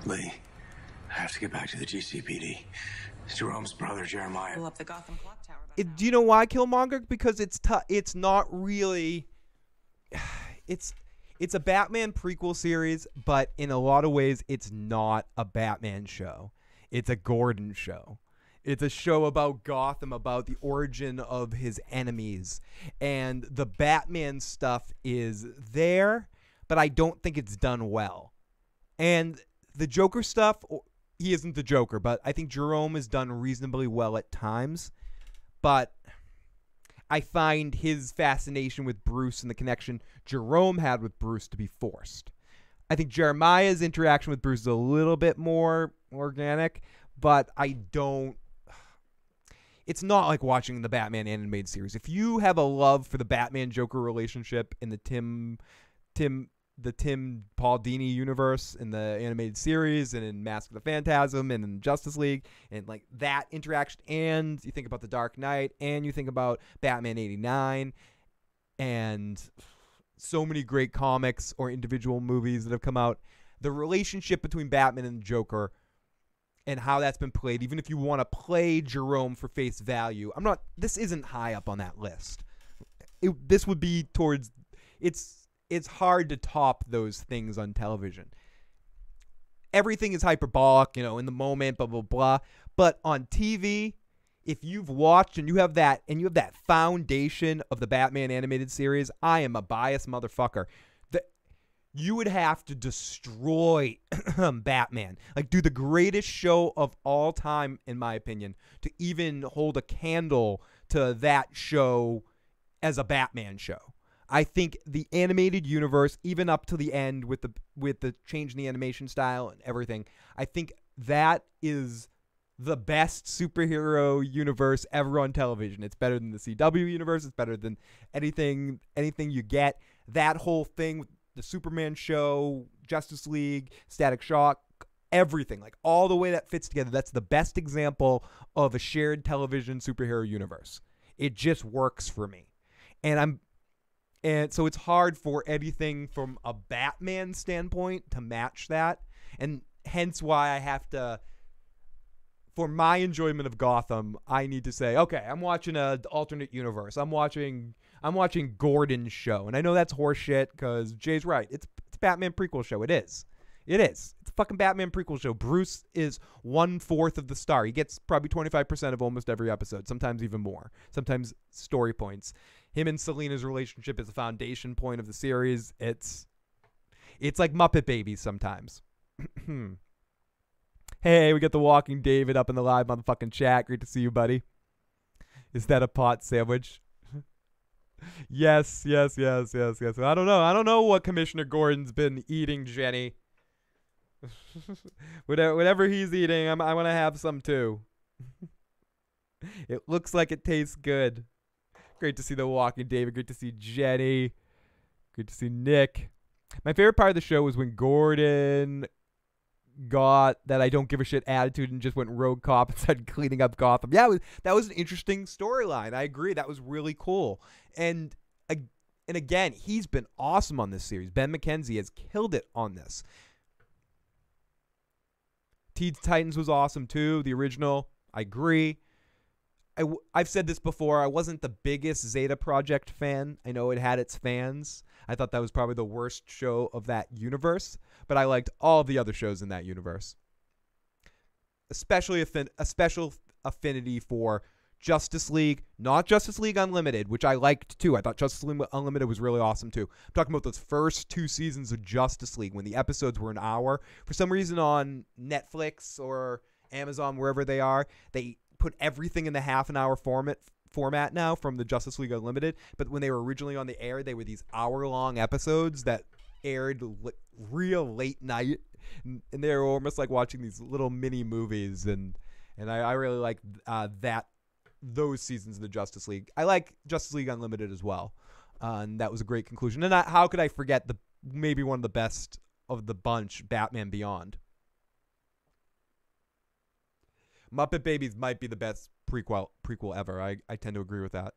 Lee, I have to get back to the GCPD. Jerome's brother, Jeremiah. Blew up the Gotham clock tower. Do you know why, Killmonger? Because it's not really... It's a Batman prequel series, but in a lot of ways, it's not a Batman show. It's a Gordon show. It's a show about Gotham, about the origin of his enemies. And the Batman stuff is there, but I don't think it's done well. And the Joker stuff, he isn't the Joker, but I think Jerome is done reasonably well at times. But I find his fascination with Bruce and the connection Jerome had with Bruce to be forced. I think Jeremiah's interaction with Bruce is a little bit more organic, but it's not like watching the Batman animated series. If you have a love for the Batman-Joker relationship in the Tim Paul Dini universe in the animated series and in Mask of the Phantasm and in Justice League and like that interaction, and you think about The Dark Knight and you think about Batman 89 and so many great comics or individual movies that have come out, the relationship between Batman and the Joker and how that's been played, even if you want to play Jerome for face value, this isn't high up on that list. This would be towards, it's hard to top those things on television. Everything is hyperbolic, in the moment, blah, blah, blah. But on TV, if you've watched and you have that foundation of the Batman animated series, I am a biased motherfucker. You would have to destroy Batman. Like, do the greatest show of all time, in my opinion, to even hold a candle to that show as a Batman show. I think the animated universe, even up to the end with the change in the animation style and everything, I think that is the best superhero universe ever on television. It's better than the CW universe. It's better than anything you get. That whole thing, the Superman show, Justice League, Static Shock, everything, like all the way that fits together. That's the best example of a shared television superhero universe. It just works for me. And so it's hard for anything from a Batman standpoint to match that. And hence why I have to, for my enjoyment of Gotham, I need to say, okay, I'm watching an alternate universe. I'm watching Gordon's show. And I know that's horseshit because Jay's right. It's a Batman prequel show. It is. It's a fucking Batman prequel show. Bruce is 1/4 of the star. He gets probably 25% of almost every episode, sometimes even more. Sometimes story points. Him and Selina's relationship is a foundation point of the series. It's like Muppet Babies sometimes. Hey, we got the Walking David up in the live motherfucking chat. Great to see you, buddy. Is that a pot sandwich? Yes. I don't know what Commissioner Gordon's been eating, Jenny. Whatever he's eating, I want to have some too. It looks like it tastes good. Great to see the Walking David. Great to see Jenny. Great to see Nick. My favorite part of the show was when Gordon got that I don't give a shit attitude and just went rogue cop and started cleaning up Gotham. Yeah, that was an interesting storyline. I agree. That was really cool. And again, he's been awesome on this series. Ben McKenzie has killed it on this. Teen Titans was awesome too. The original, I agree. I've said this before. I wasn't the biggest Zeta Project fan. I know it had its fans. I thought that was probably the worst show of that universe, but I liked all the other shows in that universe. Especially a special affinity for Justice League, not Justice League Unlimited, which I liked too. I thought Justice League Unlimited was really awesome too. I'm talking about those first 2 seasons of Justice League when the episodes were an hour. For some reason on Netflix or Amazon, wherever they are, they put everything in the half-an-hour format now from the Justice League Unlimited. But when they were originally on the air, they were these hour-long episodes that aired real late night, and they were almost like watching these little mini movies. And I really like those seasons of the Justice League. I like Justice League Unlimited as well, and that was a great conclusion. And how could I forget maybe one of the best of the bunch, Batman Beyond. Muppet Babies might be the best prequel ever. I tend to agree with that.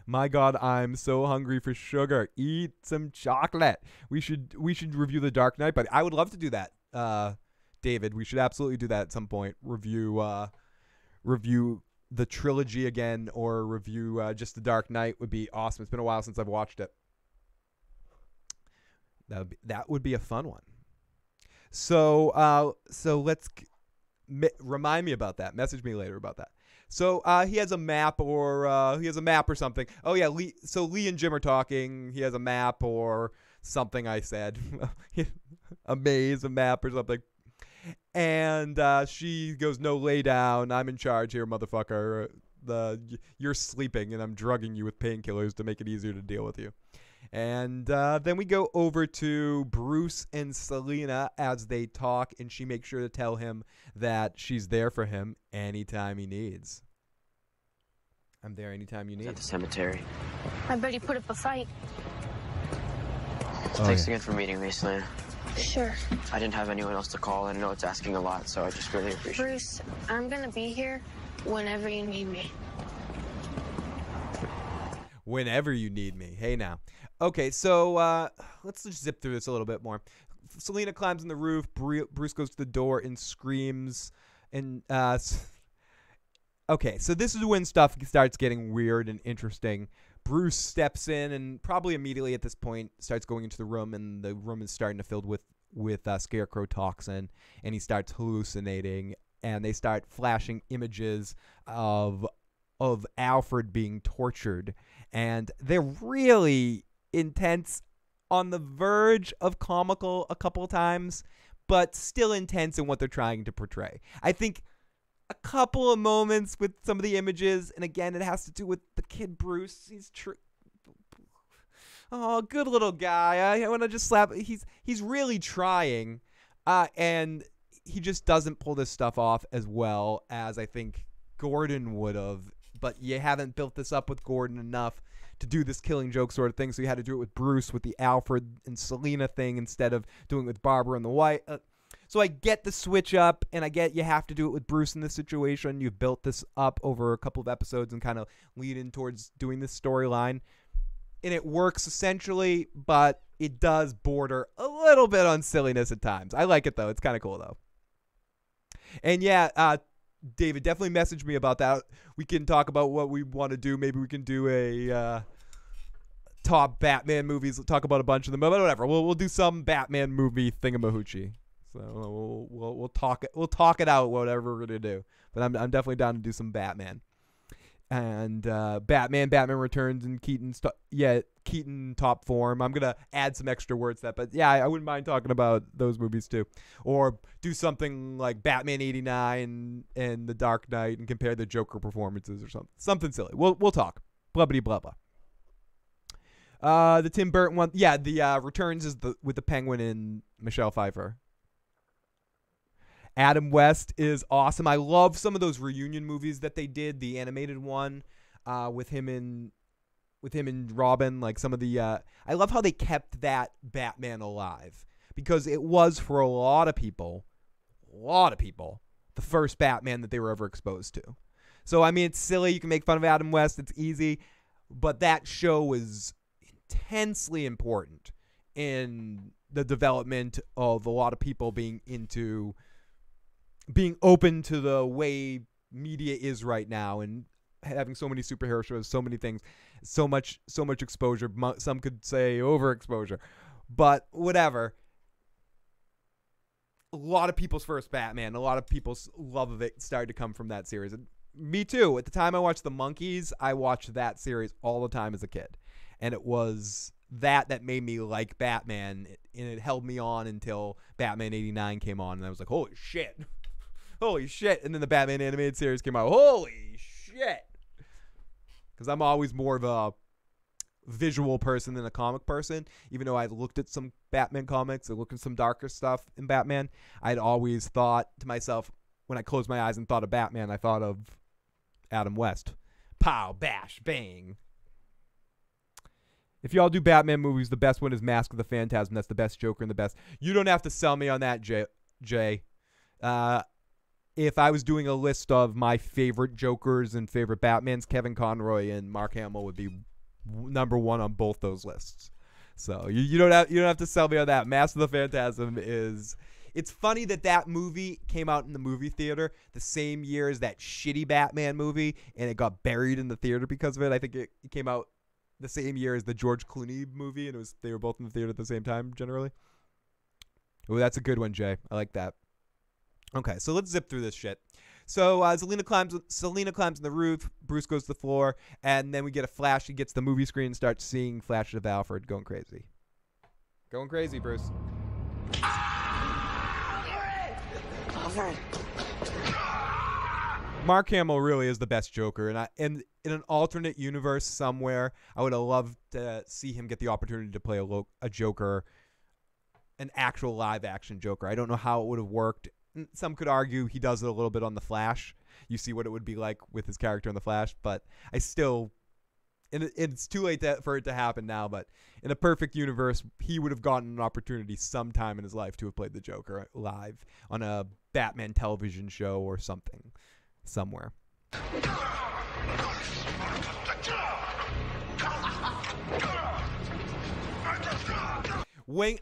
My God, I'm so hungry for sugar. Eat some chocolate. We should review The Dark Knight, but I would love to do that, David. We should absolutely do that at some point. Review the trilogy again, or review just The Dark Knight would be awesome. It's been a while since I've watched it. That would be a fun one. So let's Remind me about that. Message me later about that. So he has a map or something. Oh yeah, so Lee and Jim are talking. He has a map or something. I said a maze, a map or something. And she goes, "No, lay down. I'm in charge here, motherfucker. You're sleeping, and I'm drugging you with painkillers to make it easier to deal with you." And then we go over to Bruce and Selena as they talk, and she makes sure to tell him that she's there for him anytime he needs. I'm there anytime you need. At the cemetery. I bet he put up a fight. Thanks again for meeting me, Selena. Sure. I didn't have anyone else to call, and I know it's asking a lot, so I just really appreciate it. Bruce, I'm gonna be here whenever you need me. Whenever you need me. Hey now. Okay, so let's just zip through this a little bit more. Selena climbs on the roof. Bruce goes to the door and screams. And okay, so this is when stuff starts getting weird and interesting. Bruce steps in and probably immediately at this point starts going into the room, and the room is starting to fill with Scarecrow toxin, and he starts hallucinating, and they start flashing images of Alfred being tortured, and they're really intense, on the verge of comical a couple times, but still intense in what they're trying to portray. I think a couple of moments with some of the images, and again, it has to do with the kid Bruce. He's oh, good little guy. I want to just slap. He's really trying, and he just doesn't pull this stuff off as well as I think Gordon would have. But you haven't built this up with Gordon enough to do this killing joke sort of thing, so you had to do it with Bruce with the Alfred and Selena thing instead of doing it with Barbara and the White. So I get the switch up, and I get you have to do it with Bruce in this situation. You've built this up over a couple of episodes and kind of lead in towards doing this storyline. And it works essentially, but it does border a little bit on silliness at times. I like it, though. It's kind of cool, though. And yeah, David, definitely message me about that. We can talk about what we want to do. Maybe we can do a top Batman movies. Talk about a bunch of them, but whatever. We'll do some Batman movie thingamahoochie. So we'll talk it out, whatever we're gonna do. But I'm definitely down to do some Batman. And Batman Returns in Keaton top form. I'm gonna add some extra words to that, but yeah, I wouldn't mind talking about those movies too. Or do something like Batman '89 and The Dark Knight and compare the Joker performances or something silly. We'll talk. Blubbity blah blah. The Tim Burton one, yeah. The Returns is with the Penguin and Michelle Pfeiffer. Adam West is awesome. I love some of those reunion movies that they did. The animated one with him and Robin. Like some of the, I love how they kept that Batman alive, because it was for a lot of people, the first Batman that they were ever exposed to. So I mean, it's silly. You can make fun of Adam West. It's easy, but that show was intensely important in the development of a lot of people being open to the way media is right now, and having so many superhero shows, so many things, so much exposure. Some could say overexposure, but whatever. A lot of people's first Batman, a lot of people's love of it started to come from that series. And me too. At the time I watched The Monkees, I watched that series all the time as a kid, and it was that made me like Batman, and it held me on until Batman '89 came on, and I was like, holy shit. And then the Batman animated series came out. Holy shit. Because I'm always more of a visual person than a comic person. Even though I looked at some Batman comics, I looked at some darker stuff in Batman, I'd always thought to myself, when I closed my eyes and thought of Batman, I thought of Adam West. Pow, bash, bang. If y'all do Batman movies, the best one is Mask of the Phantasm. That's the best Joker and the best. You don't have to sell me on that, Jay. If I was doing a list of my favorite Jokers and favorite Batmans, Kevin Conroy and Mark Hamill would be number one on both those lists. So you don't have to sell me on that. Mask of the Phantasm is. It's funny that movie came out in the movie theater the same year as that shitty Batman movie, and it got buried in the theater because of it. I think it came out the same year as the George Clooney movie, and they were both in the theater at the same time generally. Oh, that's a good one, Jay. I like that. Okay, so let's zip through this shit. So Selena climbs on the roof. Bruce goes to the floor, and then we get a flash. He gets the movie screen and starts seeing flashes of Alfred going crazy. Going crazy, Bruce. Alfred. Mark Hamill really is the best Joker, and in an alternate universe somewhere, I would have loved to see him get the opportunity to play a Joker, an actual live-action Joker. I don't know how it would have worked. Some could argue he does it a little bit on The Flash. You see what it would be like with his character in The Flash, but I still... It's too late for it to happen now, but in a perfect universe, he would have gotten an opportunity sometime in his life to have played the Joker live on a Batman television show or something, somewhere.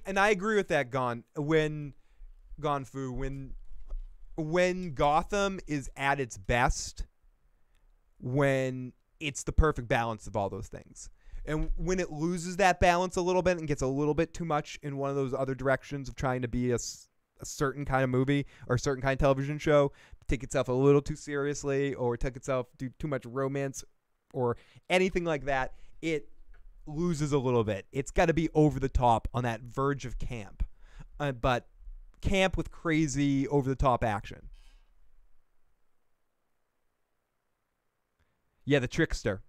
And I agree with that, Gonfu, when Gotham is at its best, when it's the perfect balance of all those things. And when it loses that balance a little bit and gets a little bit too much in one of those other directions of trying to be a certain kind of movie or a certain kind of television show, take itself a little too seriously or take itself do too much romance or anything like that, it loses a little bit. It's got to be over the top on that verge of camp. But camp with crazy over-the-top action. Yeah, the trickster.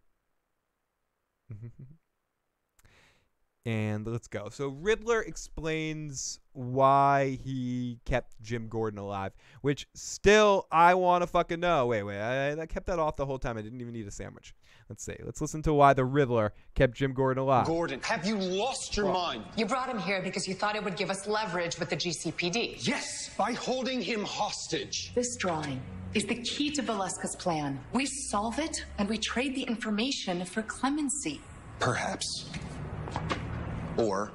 And let's go. So Riddler explains why he kept Jim Gordon alive, which still I want to fucking know. Wait, I kept that off the whole time. I didn't even need a sandwich. Let's see. Let's listen to why the Riddler kept Jim Gordon alive. Gordon, have you lost your mind? You brought him here because you thought it would give us leverage with the GCPD. Yes, by holding him hostage. This drawing is the key to Valeska's plan. We solve it, and we trade the information for clemency. Perhaps. Or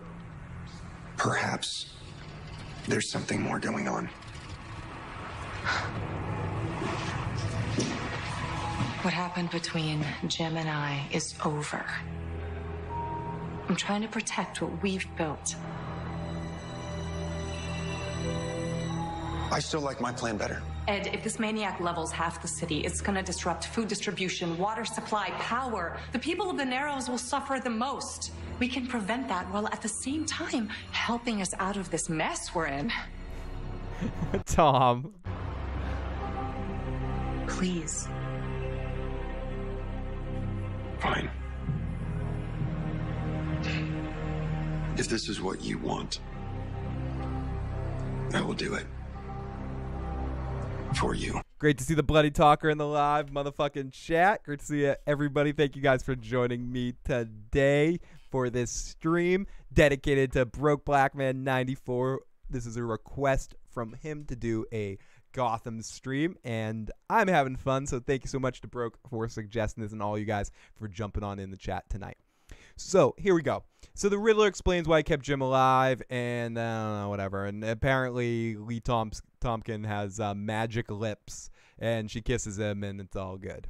perhaps there's something more going on. What happened between Jim and I is over. I'm trying to protect what we've built. I still like my plan better. Ed, if this maniac levels half the city, it's gonna disrupt food distribution, water supply, power. The people of the Narrows will suffer the most. We can prevent that while at the same time helping us out of this mess we're in. Tom. Please. Fine. If this is what you want, I will do it. For you. Great to see the Bloody Talker in the live motherfucking chat. Great to see everybody. Thank you guys for joining me today for this stream dedicated to Broke Black Man 94. This is a request from him to do a Gotham stream, and I'm having fun, so thank you so much to Broke for suggesting this and all you guys for jumping on in the chat tonight. So here we go. So the Riddler explains why he kept Jim alive, and I don't know, whatever. And apparently Lee Tompkin has magic lips, and she kisses him, and it's all good.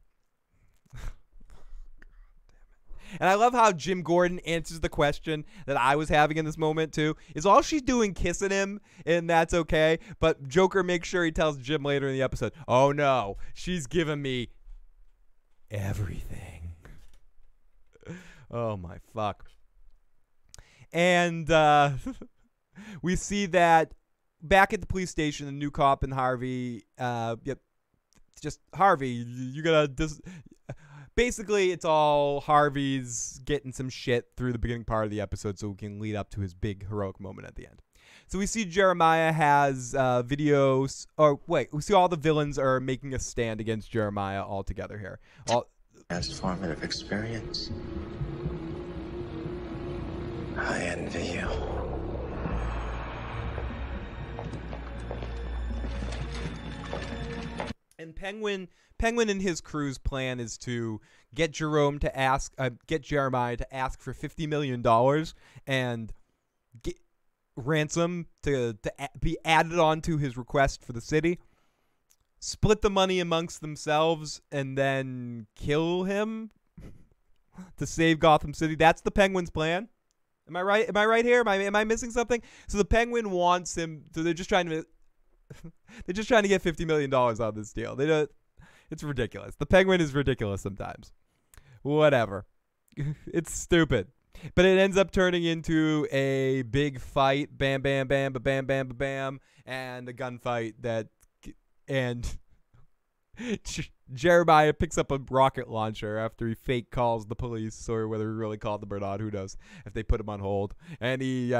And I love how Jim Gordon answers the question that I was having in this moment, too. Is all she's doing kissing him, and that's okay? But Joker makes sure he tells Jim later in the episode, oh, no, she's giving me everything. Oh, my fuck. And we see that back at the police station, the new cop and Harvey, just Harvey, you gotta... Basically, it's all Harvey's getting some shit through the beginning part of the episode so we can lead up to his big heroic moment at the end. So we see Jeremiah has videos... Oh, wait. We see all the villains are making a stand against Jeremiah all together here. Transformative experience. I envy you. And Penguin and his crew's plan is to get Jerome to get Jeremiah to ask for $50 million and get ransom to be added on to his request for the city, split the money amongst themselves, and then kill him to save Gotham City. That's the Penguin's plan. Am I right? Am I right here? Am I missing something? So the Penguin wants him. So they're just trying to they're just trying to get $50 million on this deal. They don't. It's ridiculous. The Penguin is ridiculous sometimes. Whatever. It's stupid. But it ends up turning into a big fight. Bam, bam, bam, ba bam, bam, ba bam, and a gunfight and Jeremiah picks up a rocket launcher after he fake calls the police, or whether he really called them or not. Who knows? If they put him on hold, and he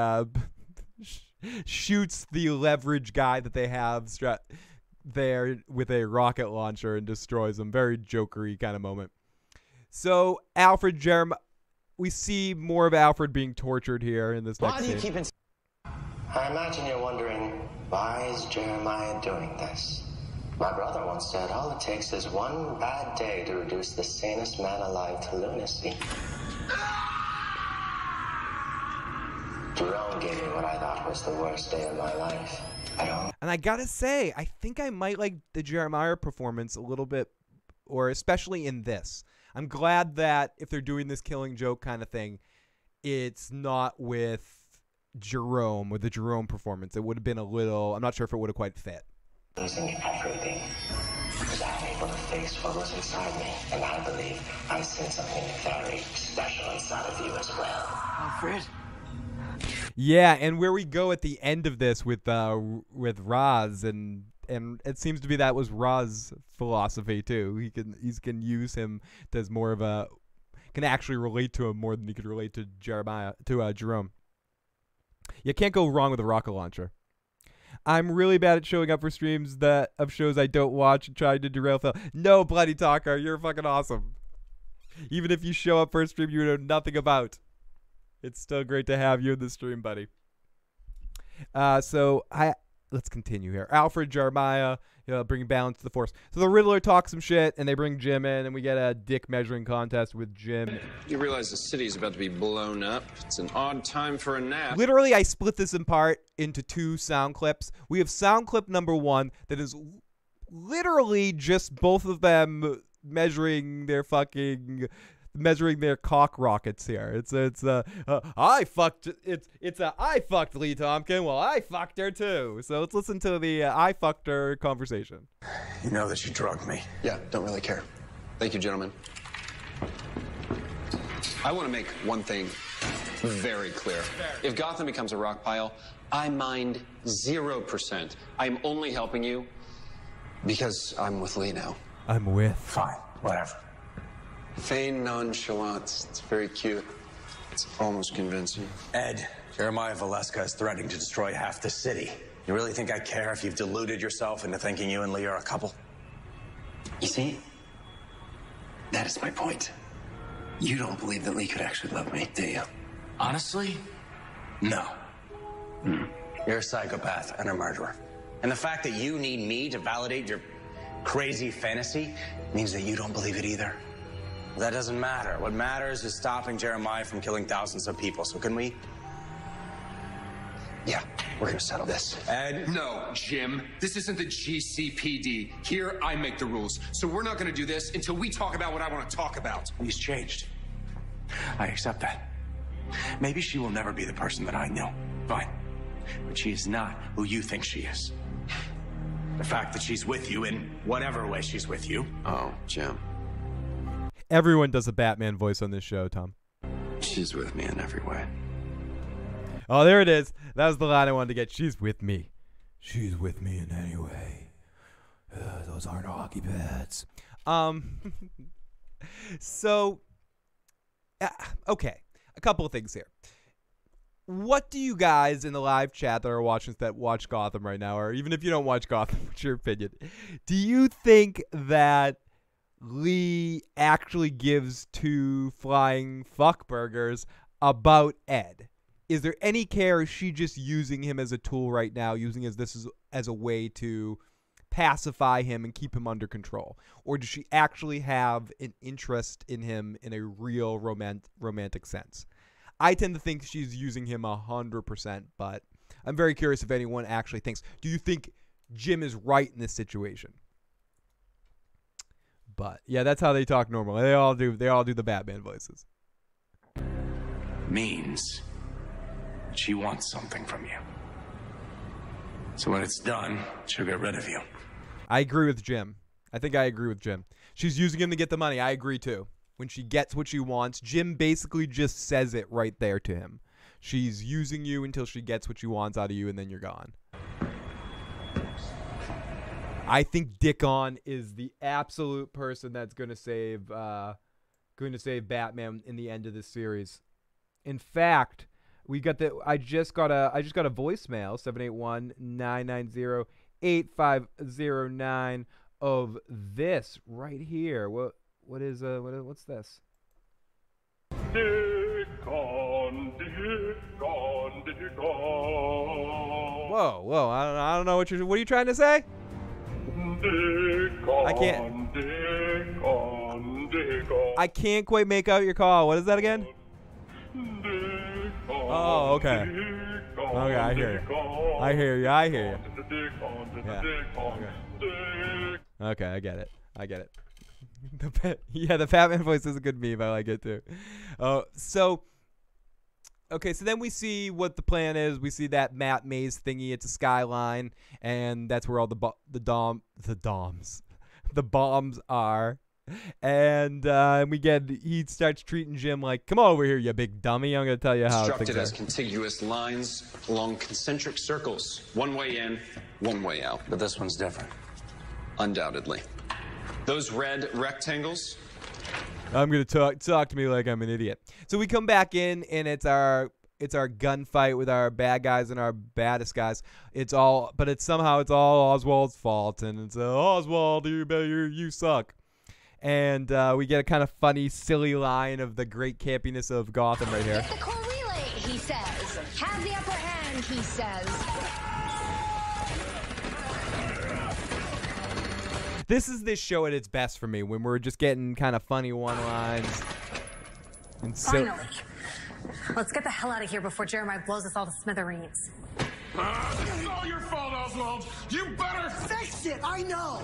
shoots the leverage guy that they have there with a rocket launcher and destroys him. Very Joker-y kind of moment. So Alfred, Jeremiah. We see more of Alfred being tortured here in this next scene. I imagine you're wondering, why is Jeremiah doing this? My brother once said all it takes is one bad day to reduce the sanest man alive to lunacy. Jerome gave me what I thought was the worst day of my life. And I gotta say, I think I might like the Jeremiah performance a little bit, or especially in this. I'm glad that if they're doing this Killing Joke kind of thing, it's not with Jerome, with the Jerome performance. It would have been a little, I'm not sure if it would have quite fit. Losing everything, because I'm able to face what was inside me, and I believe I see something very special inside of you as well. Alfred? Yeah, and where we go at the end of this with Roz, and it seems to be that was Roz's philosophy too. He can use him as more of a, can actually relate to him more than he could relate to Jerome. You can't go wrong with a rocket launcher. I'm really bad at showing up for streams of shows I don't watch and trying to derail film. No, Bloody Talker, you're fucking awesome. Even if you show up for a stream you know nothing about, it's still great to have you in the stream, buddy. Let's continue here. Alfred, Jeremiah, bring balance to the force. So the Riddler talks some shit, and they bring Jim in, and we get a dick measuring contest with Jim. You realize the city's about to be blown up. It's an odd time for a nap. Literally, I split this in part into 2 sound clips. We have sound clip number 1 that is literally just both of them measuring their cock rockets here. I fucked Lee Tompkin. Well, I fucked her too. So let's listen to the I fucked her conversation. You know that you drugged me. Yeah, don't really care. Thank you, gentlemen. I want to make one thing very clear. If Gotham becomes a rock pile, I mind 0%. I'm only helping you because I'm with Lee now. I'm with. Fine, whatever. Feign nonchalance. It's very cute. It's almost convincing. Ed, Jeremiah Valeska is threatening to destroy half the city. You really think I care if you've deluded yourself into thinking you and Lee are a couple? You see, that is my point. You don't believe that Lee could actually love me, do you? Honestly? No. You're a psychopath and a murderer. And the fact that you need me to validate your crazy fantasy means that you don't believe it either. That doesn't matter. What matters is stopping Jeremiah from killing thousands of people. So can we? Yeah, we're gonna settle this. Ed? No, Jim. This isn't the GCPD. Here, I make the rules. So we're not gonna do this until we talk about what I want to talk about. He's changed. I accept that. Maybe she will never be the person that I knew. Fine. But she is not who you think she is. The fact that she's with you in whatever way she's with you. Oh, Jim. Everyone does a Batman voice on this show, Tom. She's with me in every way. Oh, there it is. That was the line I wanted to get. She's with me. She's with me in any way. Those aren't hockey pads. So, okay. A couple of things here. What do you guys in the live chat that are watching that watch Gotham right now, or even if you don't watch Gotham, what's your opinion? Do you think that Lee actually gives 2 flying fuckburgers about Ed? Is there any care? Is she just using him as a tool right now, using this as a way to pacify him and keep him under control? Or does she actually have an interest in him in a real romantic sense? I tend to think she's using him 100%, but I'm very curious if anyone actually thinks. Do you think Jim is right in this situation? But yeah, that's how they talk normally. They all do the Batman voices. Means she wants something from you. So when it's done, she'll get rid of you. I agree with Jim. I think I agree with Jim. She's using him to get the money. I agree too. When she gets what she wants, Jim basically just says it right there to him. She's using you until she gets what she wants out of you, and then you're gone. I think Dickon is the absolute person that's going to save Batman in the end of this series. In fact, we got I just got a voicemail 781-990-8509 of this right here. What's this? Dickon. Whoa! I don't know what are you trying to say? I can't quite make out your call. What is that again? Oh, okay. Okay, I hear you. Yeah. Okay, I get it. The Batman voice is a good meme. I like it too. So then we see what the plan is. We see that Matt Maze thingy. It's a skyline, and that's where all the bombs are. And he starts treating Jim like, come over here, you big dummy. I'm gonna tell you how. Constructed as contiguous lines along concentric circles. One way in, one way out. But this one's different. Undoubtedly. Those red rectangles. I'm gonna talk to me like I'm an idiot. So we come back in, and it's our gunfight with our bad guys and our baddest guys. But somehow it's all Oswald's fault, and it's Oswald, you suck. And we get a kind of funny, silly line of the great campiness of Gotham right here. Get the core relay, he says. Have the upper hand, he says. This is this show at its best for me, when we're just getting kind of funny one-lines. Finally. Let's get the hell out of here before Jeremiah blows us all to smithereens. This is all your fault, Oswald. You better fix it. I know.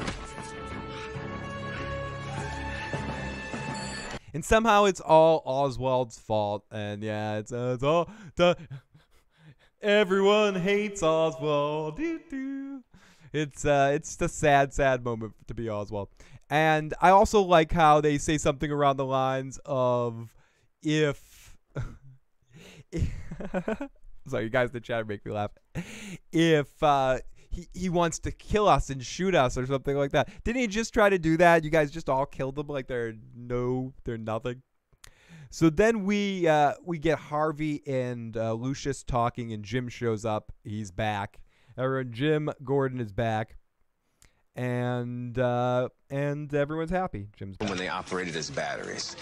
And somehow it's all Oswald's fault, and yeah, it's all everyone hates Oswald. It's a sad moment to be Oswald. And I also like how they say something around the lines of sorry, you guys in the chat make me laugh. If he wants to kill us and shoot us or something like that. Didn't he just try to do that? You guys just all killed him like they're nothing. So then we get Harvey and Lucius talking, and Jim shows up. He's back. Jim Gordon is back, and everyone's happy. Jim's back. When they operated as batteries.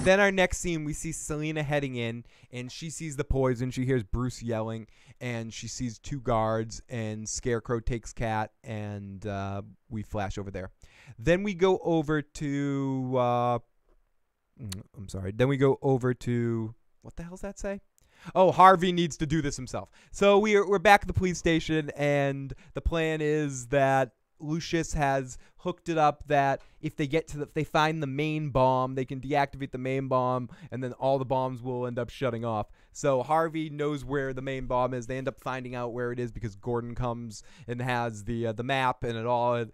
Then our next scene, we see Selina heading in, and she sees the poison. She hears Bruce yelling, and she sees two guards, and Scarecrow takes Cat, and we flash over there. Then we go over to Then we go over to, what the hell's that say? Oh, Harvey needs to do this himself. So we're back at the police station, and the plan is that Lucius has hooked it up that if they get to they find the main bomb, they can deactivate the main bomb, and then all the bombs will end up shutting off. So Harvey knows where the main bomb is. They end up finding out where it is because Gordon comes and has the map, and it all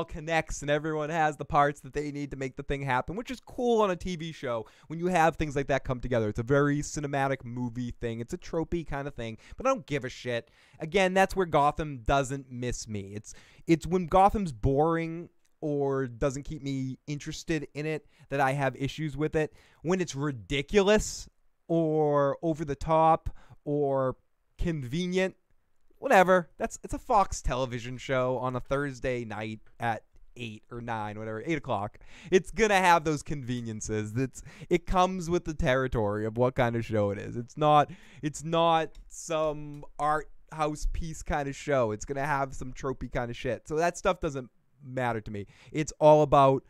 connects, and everyone has the parts that they need to make the thing happen, which is cool on a TV show when you have things like that come together. It's a very cinematic movie thing. It's a tropey kind of thing, but I don't give a shit. Again, that's where Gotham doesn't miss me. It's when Gotham's boring or doesn't keep me interested in it that I have issues with it. When it's ridiculous or over the top or convenient, whatever. It's a Fox television show on a Thursday night at 8 or 9, whatever, 8 o'clock. It's gonna have those conveniences. It comes with the territory of what kind of show it is. It's not some art house piece kind of show. It's gonna have some tropey kind of shit. So that stuff doesn't matter to me. It's all about,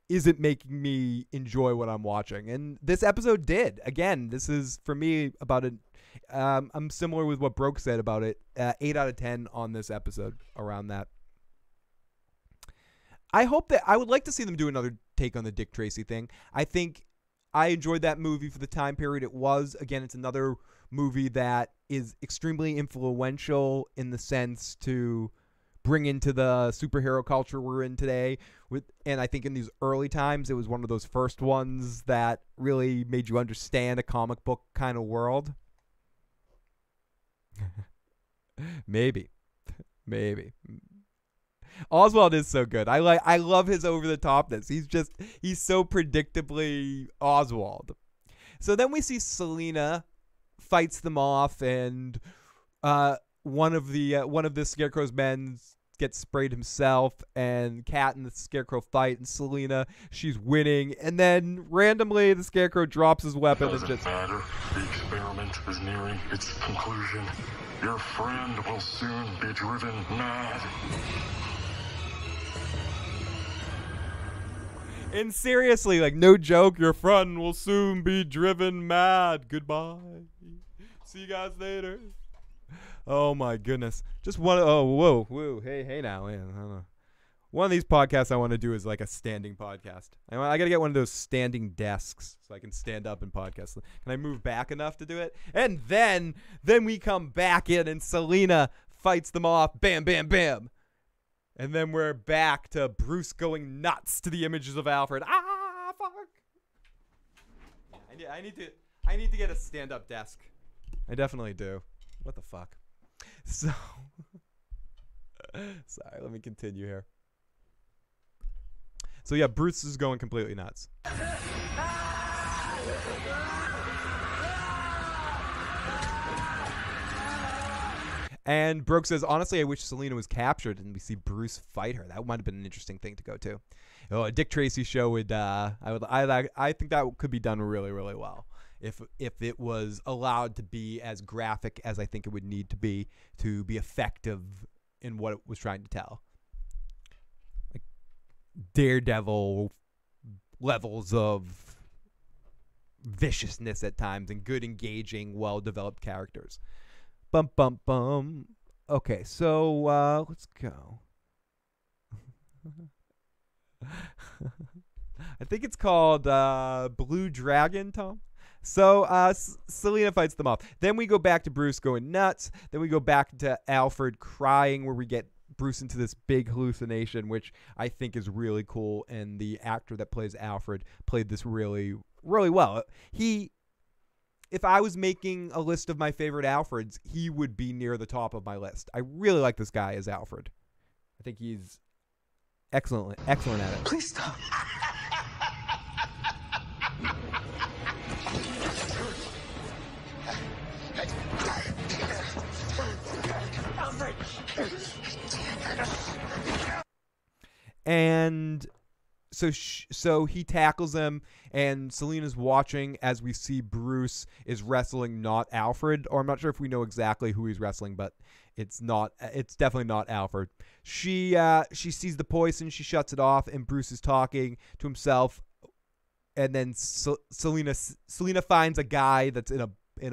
is it making me enjoy what I'm watching? And this episode did. Again, this is for me about it. I'm similar with what Broke said about it. 8 out of 10 on this episode around that. I would like to see them do another take on the Dick Tracy thing. I think I enjoyed that movie for the time period it was. Again, it's another movie that is extremely influential in the sense to bring into the superhero culture we're in today. And I think in these early times, it was one of those first ones that really made you understand a comic book kind of world. Maybe. Oswald is so good. I love his over-the-topness. He's so predictably Oswald. So then we see Selina fights them off, and one of the Scarecrow's men gets sprayed himself, and Cat and the Scarecrow fight, and Selina, she's winning, and then randomly the Scarecrow drops his weapon and just... matter. The experiment is nearing its conclusion. Your friend will soon be driven mad. And seriously, like, no joke, your friend will soon be driven mad. Goodbye. See you guys later. Oh my goodness. Just one. Oh, whoa. Hey now. Man, I don't know. One of these podcasts I want to do is like a standing podcast. I got to get one of those standing desks so I can stand up and podcast. Can I move back enough to do it? And then we come back in and Selina fights them off. Bam, bam, bam. And then we're back to Bruce going nuts to the images of Alfred. Ah, fuck. I need to get a stand-up desk. I definitely do. What the fuck? So, sorry, let me continue here. So yeah, Bruce is going completely nuts. And Brooke says, honestly, I wish Selina was captured and we see Bruce fight her. That might have been an interesting thing to go to. Oh, a Dick Tracy show would, I think that could be done really, really well. If it was allowed to be as graphic as I think it would need to be effective in what it was trying to tell. Like Daredevil levels of viciousness at times and good, engaging, well-developed characters. Bum, bum, bum. Okay, so let's go. I think it's called Blue Dragon, Tom. So Selina fights them off. Then we go back to Bruce going nuts. Then we go back to Alfred crying, where we get Bruce into this big hallucination, which I think is really cool. And the actor that plays Alfred played this really, really well. If I was making a list of my favorite Alfreds, he would be near the top of my list. I really like this guy as Alfred. I think he's excellent at it. Please stop. And so he tackles him, and Selina's watching as we see Bruce is wrestling not Alfred, or I'm not sure if we know exactly who he's wrestling, but it's definitely not Alfred. She sees the poison, she shuts it off, and Bruce is talking to himself, and then Selina finds a guy that's in a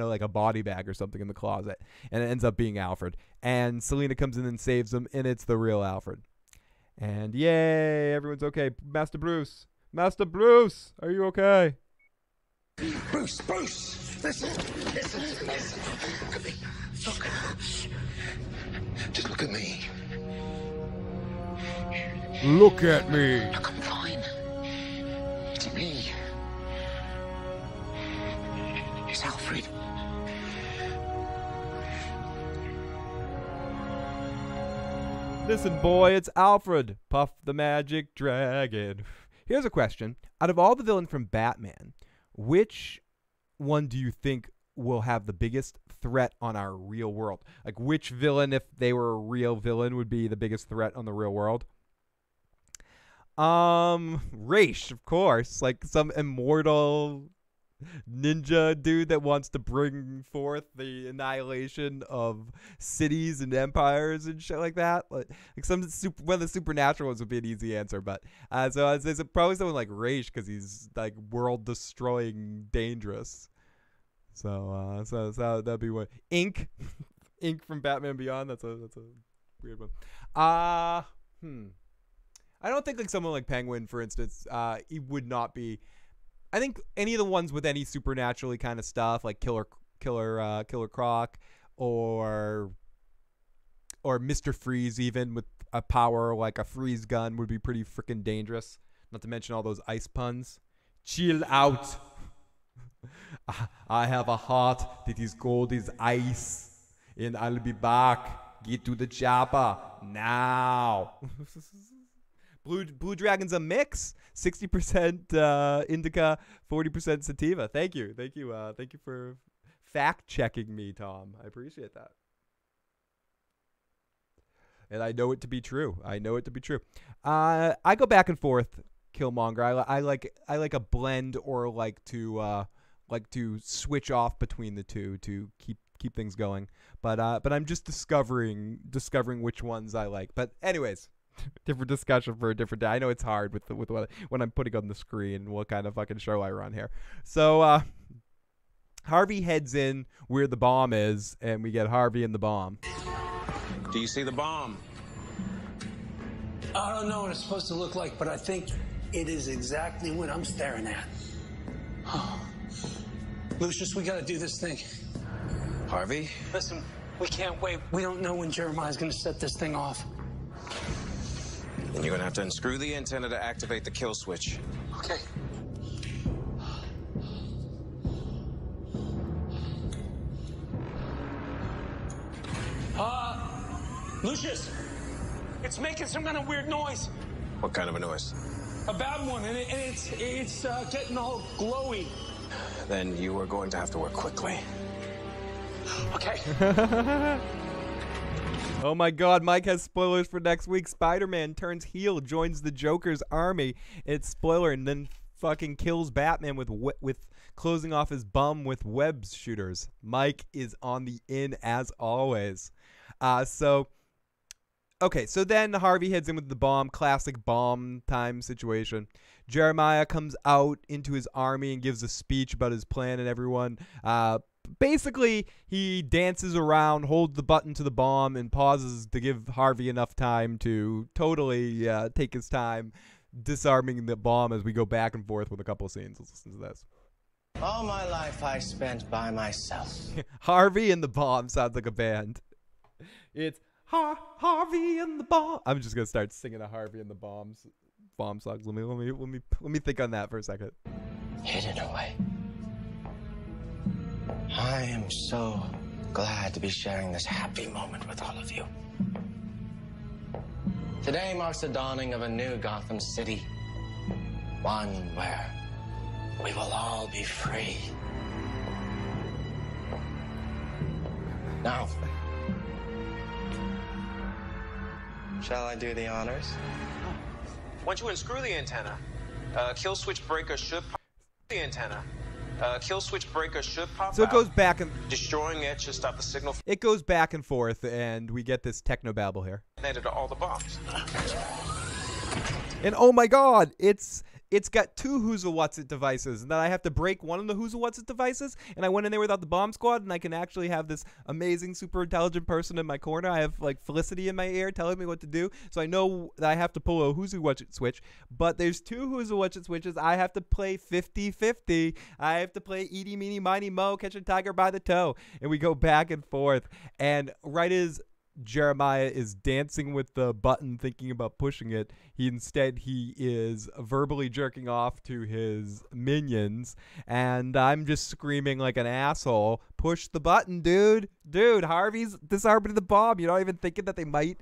like a body bag or something in the closet, and it ends up being Alfred, and Selina comes in and saves him, and it's the real Alfred. And yay, everyone's okay. Master Bruce, are you okay? Bruce, listen. Look at me. Look. Just look at me. Look at me. Look, I'm fine. It's me. It's Alfred. Listen, boy, it's Alfred, Puff the Magic Dragon. Here's a question. Out of all the villains from Batman, which one do you think will have the biggest threat on our real world? Like, which villain, if they were a real villain, would be the biggest threat on the real world? Raish, of course. Like, some immortal ninja dude that wants to bring forth the annihilation of cities and empires and shit like that. Like one of the supernatural ones would be an easy answer, but so I'd say probably someone like Raish, because he's like world destroying dangerous. So that'd be one. Ink from Batman Beyond. That's a weird one. I don't think like someone like Penguin, for instance, he would not be. I think any of the ones with any supernaturally kind of stuff, like Killer Killer Croc, or Mr. Freeze, even with a power like a freeze gun, would be pretty freaking dangerous. Not to mention all those ice puns. Chill out. I have a heart that is cold as ice, and I'll be back. Get to the chopper now. Blue Dragon's a mix. 60% indica, 40% sativa. Thank you for fact checking me, Tom. I appreciate that. And I know it to be true. I go back and forth, Killmonger. I like a blend, or like to switch off between the two to keep things going. But I'm just discovering which ones I like. But anyways, different discussion for a different day. I know it's hard with when I'm putting on the screen what kind of fucking show I run here. So Harvey heads in where the bomb is, and we get Harvey and the bomb. Do you see the bomb? I don't know what it's supposed to look like, but I think it is exactly what I'm staring at. Lucius, we gotta do this thing. Harvey? Listen, we can't wait. We don't know when Jeremiah's gonna set this thing off. Then you're gonna have to unscrew the antenna to activate the kill switch. Okay. Lucius, it's making some kind of weird noise. What kind of a noise? A bad one, and it's getting all glowy. Then you are going to have to work quickly. Okay. Oh my God, Mike has spoilers for next week. Spider-Man turns heel, joins the Joker's army. It's spoiler, and then fucking kills Batman with closing off his bum with web shooters. Mike is on the in as always. Okay, so then Harvey heads in with the bomb, classic bomb time situation. Jeremiah comes out into his army and gives a speech about his plan and everyone. Basically, he dances around, holds the button to the bomb, and pauses to give Harvey enough time to totally take his time disarming the bomb as we go back and forth with a couple of scenes. Let's listen to this. All my life I spent by myself. Harvey and the bomb sounds like a band. It's Harvey and the bomb. I'm just gonna start singing a Harvey and the bomb songs. Let me think on that for a second. Hidden away. I am so glad to be sharing this happy moment with all of you. Today marks the dawning of a new Gotham City. One where we will all be free. Now, shall I do the honors? Once you unscrew the antenna, kill switch breaker should pop the antenna. Kill switch breaker should pop So it goes back and destroying it should stop the signal. It goes back and forth, and we get this technobabble here. Connected to all the bombs. And oh my God, it's got two Who's a What's It devices, and then I have to break one of the Who's a What's It devices, and I went in there without the bomb squad, and I can actually have this amazing, super intelligent person in my corner. I have like Felicity in my ear telling me what to do, so I know that I have to pull a Who's a What's It switch. But there's two Who's a What's It switches. I have to play 50-50. I have to play Eeny, Meeny, Miny, Mo, catch a tiger by the toe, and we go back and forth. And right as Jeremiah is dancing with the button, thinking about pushing it, he is verbally jerking off to his minions, and I'm just screaming like an asshole, push the button, dude. Harvey's disarming the bomb. You're not even thinking that they might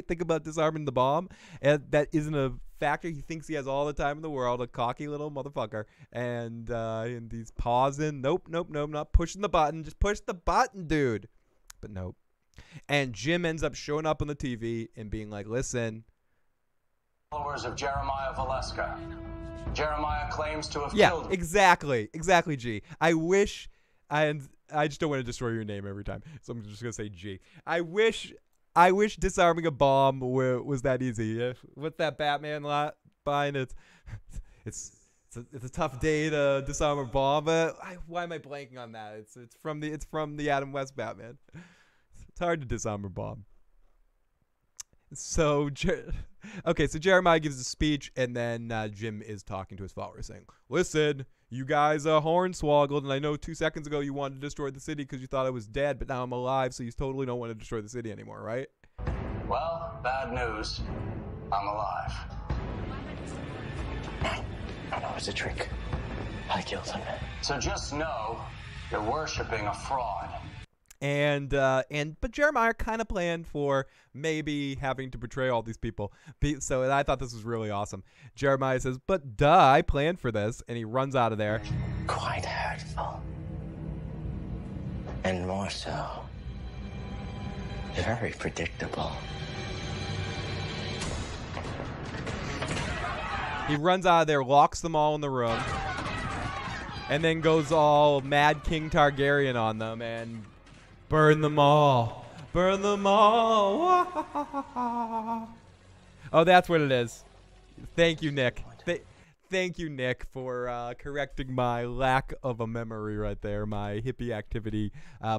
think about disarming the bomb, and that isn't a factor. He thinks he has all the time in the world, a cocky little motherfucker, and he's pausing. Nope, not pushing the button. Just push the button, dude. But nope. And Jim ends up showing up on the TV and being like, listen. Followers of Jeremiah Valeska. Jeremiah claims to have killed. Yeah, exactly, G. I just don't want to destroy your name every time, so I'm just going to say G. I wish disarming a bomb was that easy. With that Batman line, it's a tough day to disarm a bomb. But why am I blanking on that? It's from the Adam West Batman. It's hard to disarm a bomb. So, so Jeremiah gives a speech, and then Jim is talking to his followers, saying, listen, you guys hornswoggled, and I know 2 seconds ago you wanted to destroy the city because you thought I was dead, but now I'm alive, so you totally don't want to destroy the city anymore, right? Well, bad news. I'm alive. I know it's a trick. I killed him. So just know you're worshiping a fraud. But Jeremiah kind of planned for maybe having to betray all these people. So I thought this was really awesome. Jeremiah says, but duh, I planned for this. And he runs out of there. Quite hurtful. And more so, very predictable. He runs out of there, locks them all in the room, and then goes all Mad King Targaryen on them and burn them all. Burn them all. Oh, that's what it is. Thank you, Nick. Thank you, Nick, for correcting my lack of a memory right there, my hippie activity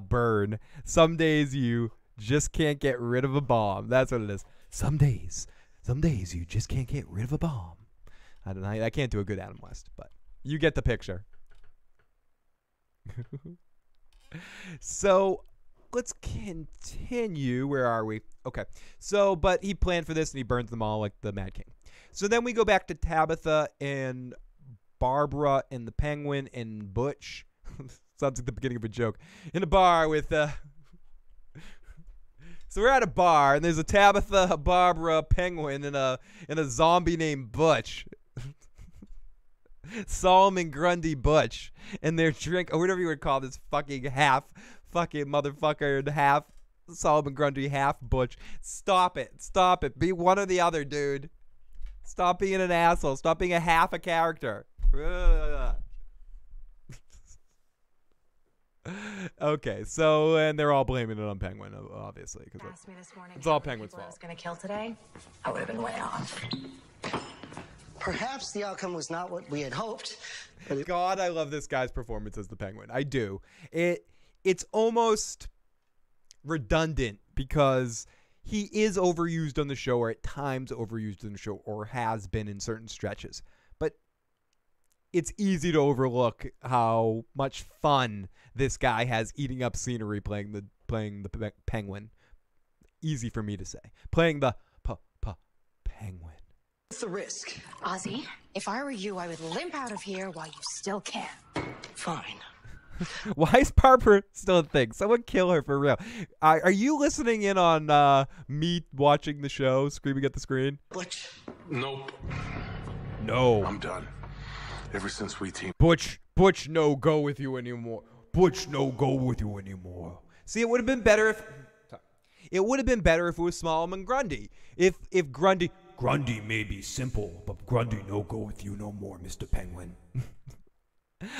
burn. Some days you just can't get rid of a bomb. That's what it is. Some days you just can't get rid of a bomb. I don't know. I can't do a good Adam West, but you get the picture. So let's continue. Where are we? Okay. So, but he planned for this and he burns them all like the Mad King. So then we go back to Tabitha and Barbara and the Penguin and Butch. Sounds like the beginning of a joke. In a bar with so we're at a bar and there's a Tabitha, a Barbara, a Penguin, and a zombie named Butch. Solomon Grundy Butch, and their drink, or whatever you would call this fucking motherfucker, and half Solomon Grundy, half Butch. Stop it. Be one or the other, dude. Stop being an asshole. Stop being a half a character. Okay, so, and they're all blaming it on Penguin, obviously, because it's all Penguin's fault. I was gonna kill today, I would have been way off. Perhaps the outcome was not what we had hoped. But God, I love this guy's performance as the Penguin. I do. It's almost redundant because he is overused on the show, or at times overused on the show, or has been in certain stretches. But it's easy to overlook how much fun this guy has eating up scenery playing the Penguin. Easy for me to say. Playing the Penguin. What's the risk? Ozzy, if I were you, I would limp out of here while you still can. Fine. Why is Barbara still a thing? Someone kill her for real. Are you listening in on me watching the show, screaming at the screen? Butch. Nope. No. I'm done. Ever since we teamed. Butch, no go with you anymore. Butch, no go with you anymore. See, it would have been better if. Sorry. It would have been better if it was Solomon Grundy. If Grundy. Grundy may be simple, but Grundy no go with you no more, Mr. Penguin.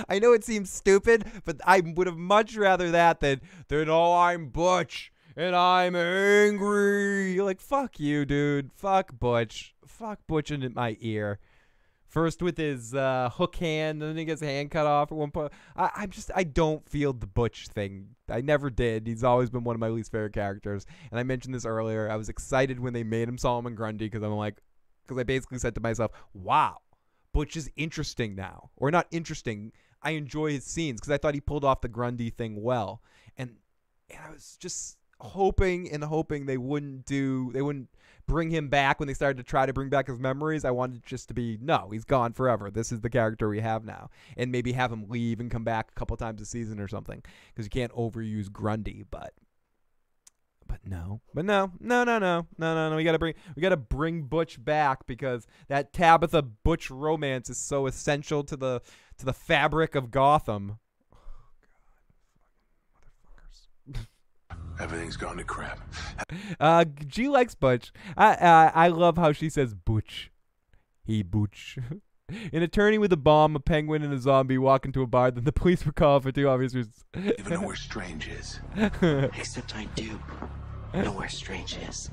I know it seems stupid, but I would have much rather that than oh, I'm Butch and I'm angry. You're like, fuck you, dude. Fuck Butch. Fuck Butch in my ear. First with his hook hand, and then he gets a hand cut off at one point. I don't feel the Butch thing. I never did. He's always been one of my least favorite characters. And I mentioned this earlier. I was excited when they made him Solomon Grundy because I basically said to myself, wow, Butch is interesting now. Or not interesting. I enjoy his scenes because I thought he pulled off the Grundy thing well. And I was just hoping they wouldn't bring him back when they started to try to bring back his memories. I wanted it just to be, no, he's gone forever. This is the character we have now. And maybe have him leave and come back a couple times a season or something. Because you can't overuse Grundy, but no. We gotta bring Butch back because that Tabitha Butch romance is so essential to the fabric of Gotham. Everything's gone to crap. G likes Butch. I love how she says Butch. Hey, Butch. An attorney with a bomb, a penguin, and a zombie walk into a bar. Then the police were called for 2 obvious reasons. Even know where Strange is. Except I do know where Strange is.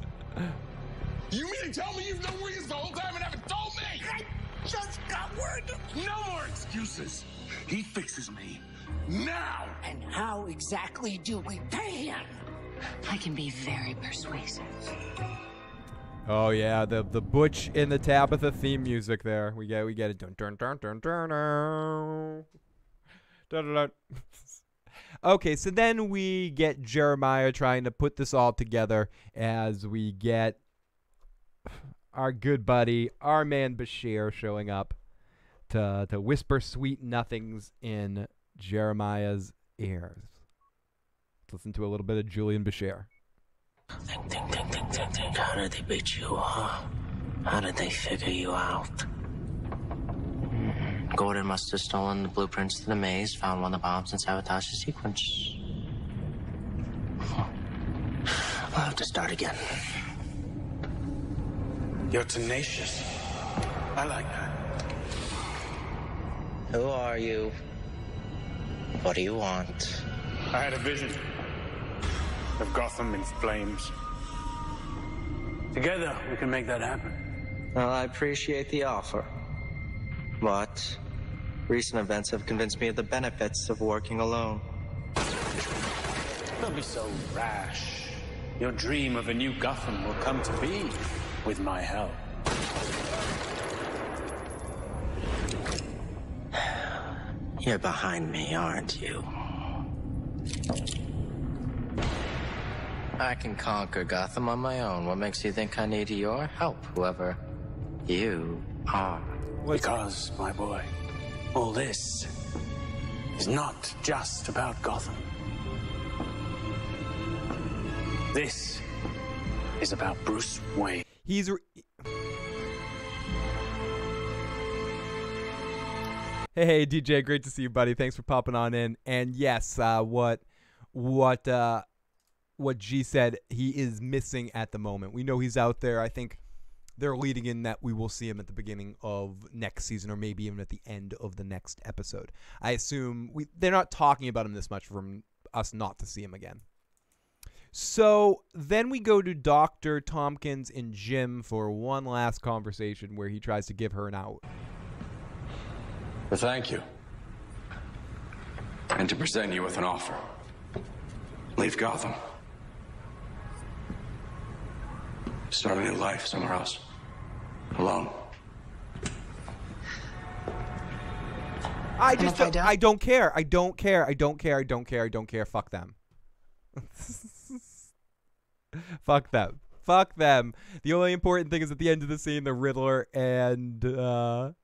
You mean to tell me you've known where he is the whole time and haven't told me? I just got word. No more excuses. He fixes me. Now! And how exactly do we pay him? I can be very persuasive. Oh yeah, the Butch and the Tabitha theme music there. We get it. Dun dun dun dun dun dun. Dun, dun, dun. Okay, so then we get Jeremiah trying to put this all together as we get our good buddy, our man Bashir, showing up to whisper sweet nothings in Jeremiah's ears. Let's listen to a little bit of Julian Bashir. Think. How did they beat you, huh? How did they figure you out? Gordon must have stolen the blueprints to the maze, found one of the bombs, and sabotaged the sequence. I'll have to start again. You're tenacious. I like that. Who are you? What do you want? I had a vision of Gotham in flames. Together, we can make that happen. Well, I appreciate the offer. But recent events have convinced me of the benefits of working alone. Don't be so rash. Your dream of a new Gotham will come to be with my help. You're behind me, aren't you? I can conquer Gotham on my own. What makes you think I need your help, whoever you are? Because, my boy, all this is not just about Gotham. This is about Bruce Wayne. Hey, DJ, great to see you, buddy. Thanks for popping on in. And yes, what G said, he is missing at the moment. We know he's out there. I think they're leading in that we will see him at the beginning of next season, or maybe even at the end of the next episode. I assume they're not talking about him this much for us not to see him again. So then we go to Dr. Tompkins and Jim for one last conversation where he tries to give her an out. Well, thank you. And to present you with an offer. Leave Gotham. Start a new life somewhere else. Alone. I don't care. I don't care. Fuck them. Fuck them. Fuck them. The only important thing is at the end of the scene, the Riddler and the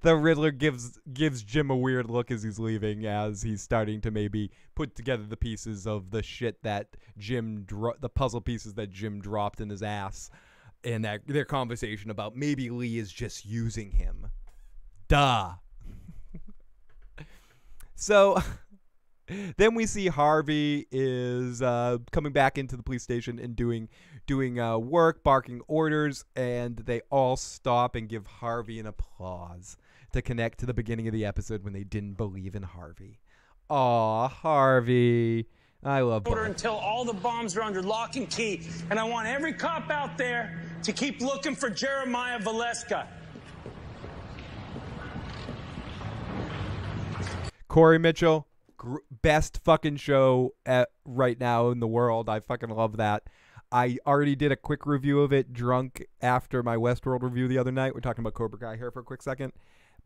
Riddler gives Jim a weird look as he's leaving, as he's starting to maybe put together the pieces of the shit that the puzzle pieces that Jim dropped in his ass, and that their conversation about maybe Lee is just using him. Duh. So then we see Harvey is coming back into the police station and doing work, barking orders, and they all stop and give Harvey an applause to connect to the beginning of the episode when they didn't believe in Harvey. Aw, Harvey. I love Order until all the bombs are under lock and key, and I want every cop out there to keep looking for Jeremiah Valeska. Corey Mitchell, best fucking show right now in the world. I fucking love that. I already did a quick review of it drunk after my Westworld review the other night. We're talking about Cobra Kai here for a quick second.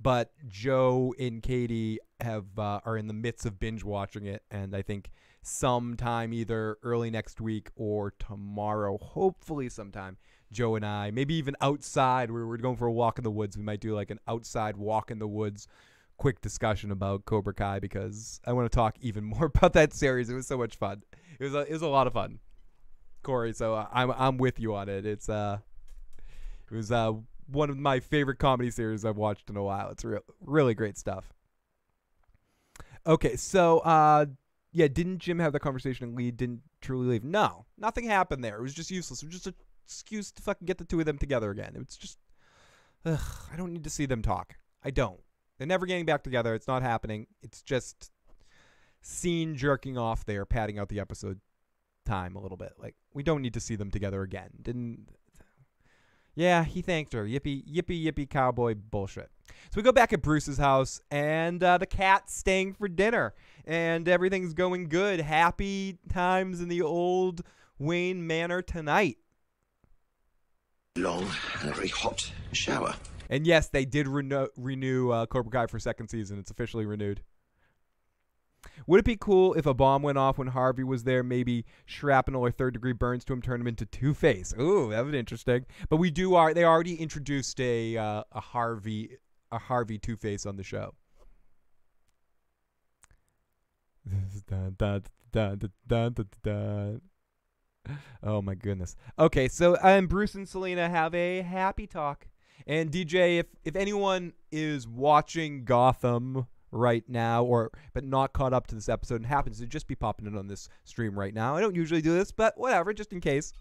But Joe and Katie are in the midst of binge watching it, and I think sometime either early next week or tomorrow, hopefully sometime, Joe and I, maybe even outside, we're going for a walk in the woods. We might do like an outside walk in the woods quick discussion about Cobra Kai, because I want to talk even more about that series. It was so much fun. It was a lot of fun, Corey. So I'm with you on it. It was one of my favorite comedy series I've watched in a while. It's really great stuff. Okay, so yeah, didn't Jim have the conversation and Lee didn't truly leave? No, nothing happened there. It was just useless. It was just an excuse to fucking get the two of them together again. It's just, I don't need to see them talk. I don't. They're never getting back together. It's not happening. It's just scene jerking off there, padding out the episode time a little bit. Like, we don't need to see them together again. Yeah, he thanked her. Yippee, yippee, yippee, cowboy bullshit. So we go back at Bruce's house, and the cat's staying for dinner, and everything's going good. Happy times in the old Wayne Manor tonight. Long and a very hot shower. And yes, they did renew Cobra Kai for second season. It's officially renewed. Would it be cool if a bomb went off when Harvey was there? Maybe shrapnel or third-degree burns to him turn him into Two-Face. Ooh, that would be interesting. But they already introduced a Harvey Two-Face on the show. Oh my goodness. Okay, so Bruce and Selena have a happy talk. And DJ, if anyone is watching Gotham right now, but not caught up to this episode and happens to just be popping in on this stream right now, I don't usually do this, but whatever, just in case.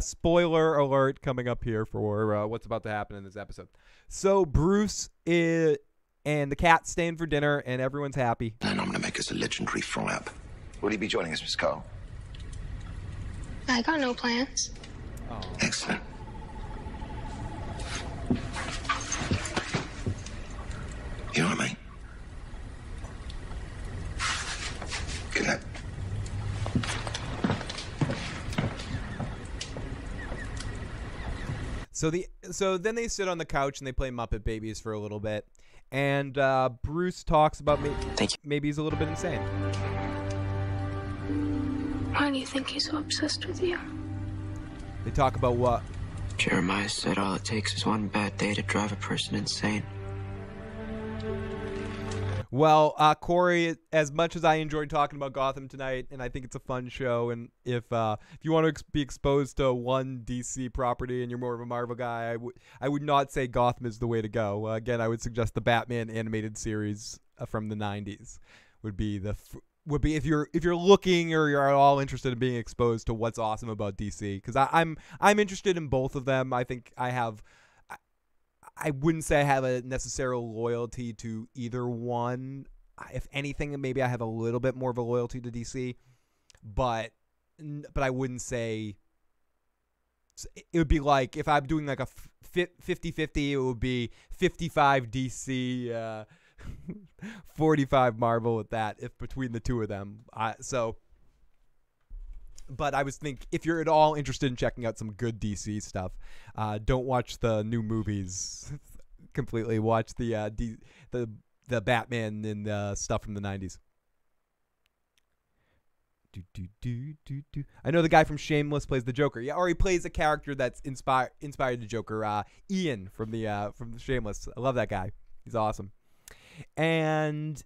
Spoiler alert coming up here for what's about to happen in this episode. So Bruce and the cat staying for dinner, and everyone's happy. And I'm going to make us a legendary fry-up. Will you be joining us, Miss Cole? I got no plans. Oh. Excellent. You all right, mate? Good luck. So then they sit on the couch and they play Muppet Babies for a little bit, and Bruce talks about maybe he's a little bit insane. Why do you think he's so obsessed with you? They talk about what? Jeremiah said all it takes is one bad day to drive a person insane. Well, Corey, as much as I enjoyed talking about Gotham tonight, and I think it's a fun show, and if you want to be exposed to one DC property and you're more of a Marvel guy, I would not say Gotham is the way to go. Again, I would suggest the Batman animated series from the 90s would be if you're looking or you're at all interested in being exposed to what's awesome about DC, because I'm interested in both of them. I think I wouldn't say I have a necessary loyalty to either one. If anything, maybe I have a little bit more of a loyalty to DC, but I wouldn't say it would be like if I'm doing like a 50-50, it would be 55 DC, 45 Marvel with that, if between the two of them. But I was thinking, if you're at all interested in checking out some good DC stuff, don't watch the new movies completely. Watch the Batman and stuff from the 90s. I know the guy from Shameless plays the Joker. Yeah, or he plays a character that's inspired the Joker. Ian from the Shameless. I love that guy. He's awesome. And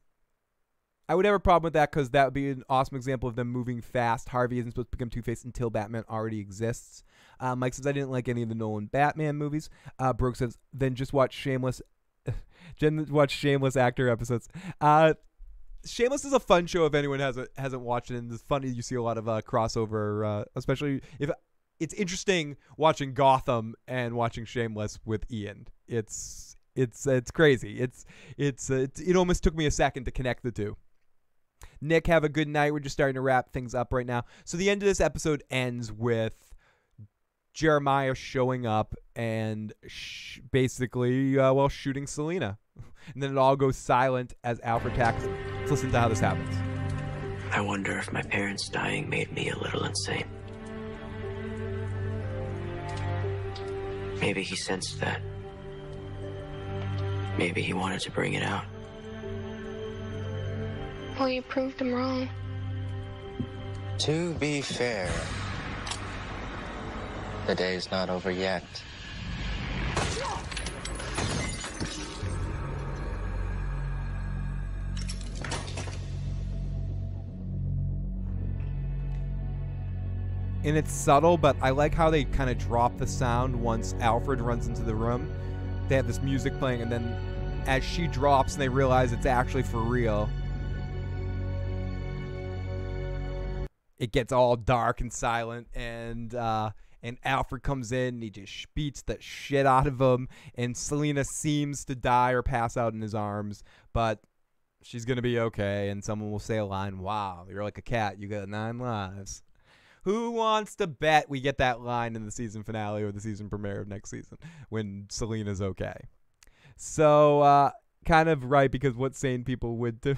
I would have a problem with that because that would be an awesome example of them moving fast. Harvey isn't supposed to become Two-Face until Batman already exists. Mike says, I didn't like any of the Nolan Batman movies. Brooke says, then just watch Shameless. Watch Shameless actor episodes. Shameless is a fun show if anyone hasn't watched it. And it's funny, you see a lot of crossover, especially if it's interesting watching Gotham and watching Shameless with Ian. It's crazy. It almost took me a second to connect the two. Nick, have a good night. We're just starting to wrap things up right now. So the end of this episode ends with Jeremiah showing up and basically, shooting Selena. And then it all goes silent as Alfred attacks. Let's listen to how this happens. I wonder if my parents dying made me a little insane. Maybe he sensed that. Maybe he wanted to bring it out. Well, you proved him wrong. To be fair, the day's not over yet. And it's subtle, but I like how they kind of drop the sound once Alfred runs into the room. They have this music playing, and then as she drops and they realize it's actually for real, it gets all dark and silent, and Alfred comes in and he just beats the shit out of him, and Selena seems to die or pass out in his arms, but she's gonna be okay, and someone will say a line, wow, you're like a cat, you got 9 lives. Who wants to bet we get that line in the season finale or the season premiere of next season when Selena's okay? So, kind of right, because what sane people would do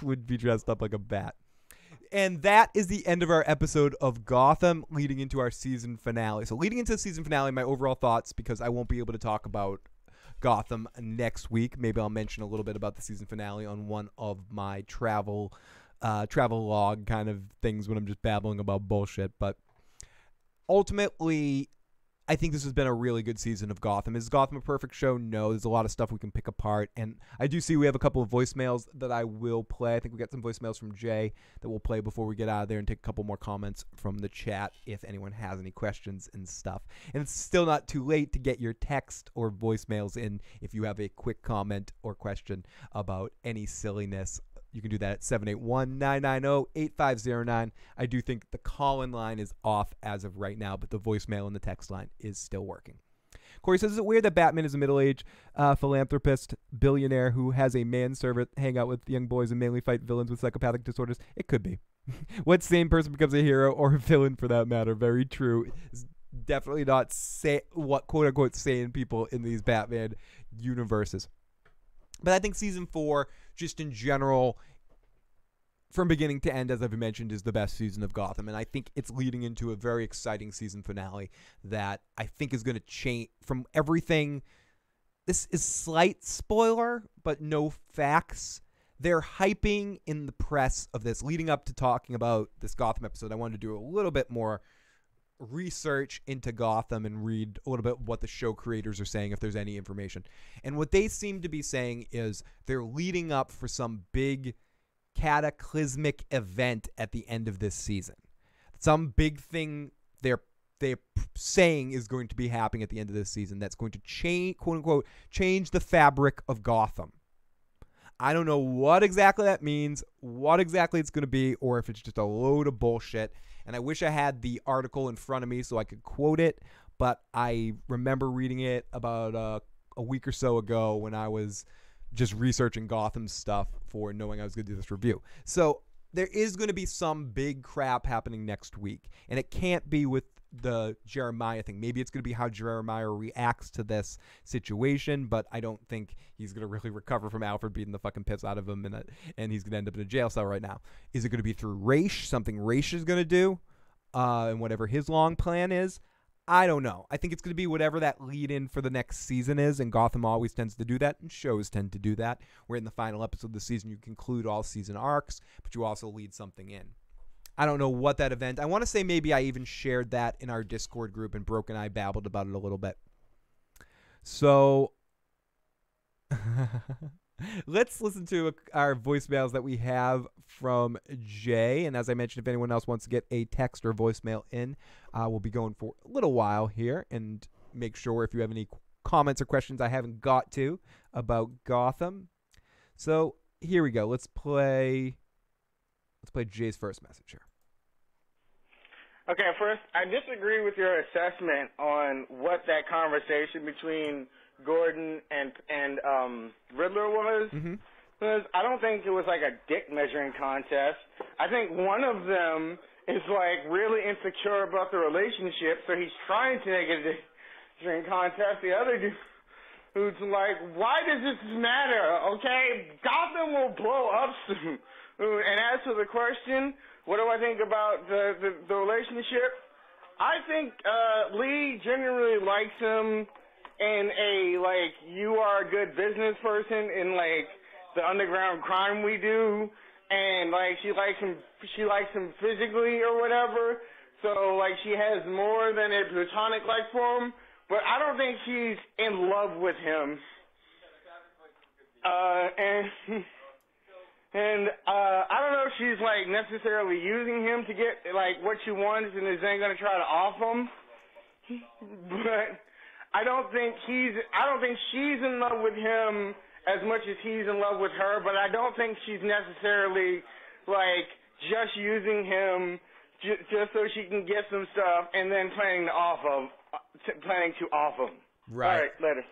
would be dressed up like a bat. And that is the end of our episode of Gotham, leading into our season finale. So leading into the season finale, my overall thoughts, because I won't be able to talk about Gotham next week. Maybe I'll mention a little bit about the season finale on one of my travel log kind of things when I'm just babbling about bullshit. But ultimately, I think this has been a really good season of Gotham. Is Gotham a perfect show? No. There's a lot of stuff we can pick apart. And I do see we have a couple of voicemails that I will play. I think we got some voicemails from Jay that we'll play before we get out of there and take a couple more comments from the chat if anyone has any questions and stuff. And it's still not too late to get your text or voicemails in if you have a quick comment or question about any silliness. You can do that at 781-990-8509. I do think the call-in line is off as of right now, but the voicemail and the text line is still working. Corey says, is it weird that Batman is a middle-aged philanthropist billionaire who has a manservant hang out with young boys and mainly fight villains with psychopathic disorders? It could be. What sane person becomes a hero or a villain for that matter? Very true. It's definitely not what quote-unquote sane people in these Batman universes. But I think season 4, just in general, from beginning to end, as I've mentioned, is the best season of Gotham. And I think it's leading into a very exciting season finale that I think is going to change from everything. This is slight spoiler, but no facts. They're hyping in the press of this. Leading up to talking about this Gotham episode, I wanted to do a little bit more research into Gotham and read a little bit what the show creators are saying, if there's any information. And what they seem to be saying is they're leading up for some big cataclysmic event at the end of this season. Some big thing they're saying is going to be happening at the end of this season that's going to change, quote unquote, change the fabric of Gotham. I don't know what exactly that means, what exactly it's going to be, or if it's just a load of bullshit. And I wish I had the article in front of me so I could quote it, but I remember reading it about a week or so ago when I was just researching Gotham stuff for knowing I was going to do this review. So there is going to be some big crap happening next week, and it can't be with the Jeremiah thing. Maybe it's going to be how Jeremiah reacts to this situation, but I don't think he's going to really recover from Alfred beating the fucking piss out of him, and he's going to end up in a jail cell right now. Is it going to be through Raish, something Raish is going to do, and whatever his long plan is? I don't know. I think it's going to be whatever that lead-in for the next season is, and Gotham always tends to do that, and shows tend to do that, where in the final episode of the season you conclude all season arcs, but you also lead something in. I don't know what that event... I want to say maybe I even shared that in our Discord group, and Broke and I babbled about it a little bit. So, let's listen to our voicemails that we have from Jay. And as I mentioned, if anyone else wants to get a text or voicemail in, we'll be going for a little while here. And make sure if you have any comments or questions I haven't got to about Gotham. So, here we go. Let's play Jay's first message here. Okay, first, I disagree with your assessment on what that conversation between Gordon and Riddler was. Mm-hmm. Because I don't think it was like a dick measuring contest. I think one of them is like really insecure about the relationship, so he's trying to make it a dick measuring contest. The other dude's like, why does this matter? Okay, Gotham will blow up soon. And as for the question, what do I think about the relationship? I think Lee genuinely likes him in a, like, you are a good business person in, like, the underground crime we do, and, like, she likes him physically or whatever, so, like, she has more than a platonic like for him, but I don't think she's in love with him. And I don't know if she's, like, necessarily using him to get, like, what she wants and is then going to try to off him. But I don't think she's in love with him as much as he's in love with her, but I don't think she's necessarily, like, just using him just so she can get some stuff and then planning to off him. Right. All right, later.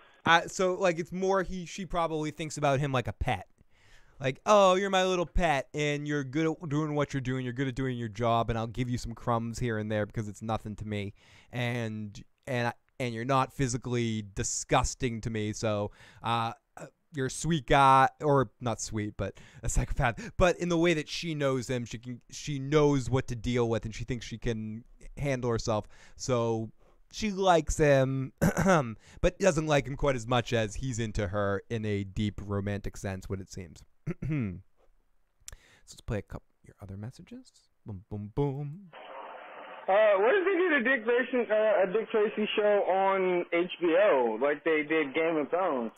So, like, it's more she probably thinks about him like a pet. Like, oh, you're my little pet, and you're good at doing what you're doing. You're good at doing your job, and I'll give you some crumbs here and there because it's nothing to me. And you're not physically disgusting to me, so you're a sweet guy, or not sweet, but a psychopath. But in the way that she knows him, she knows what to deal with, and she thinks she can handle herself. So she likes him, but doesn't like him quite as much as he's into her in a deep romantic sense, what it seems. So let's play a couple of your other messages. Boom, boom, boom. What if they did a Dick Tracy show on HBO, like they did Game of Thrones?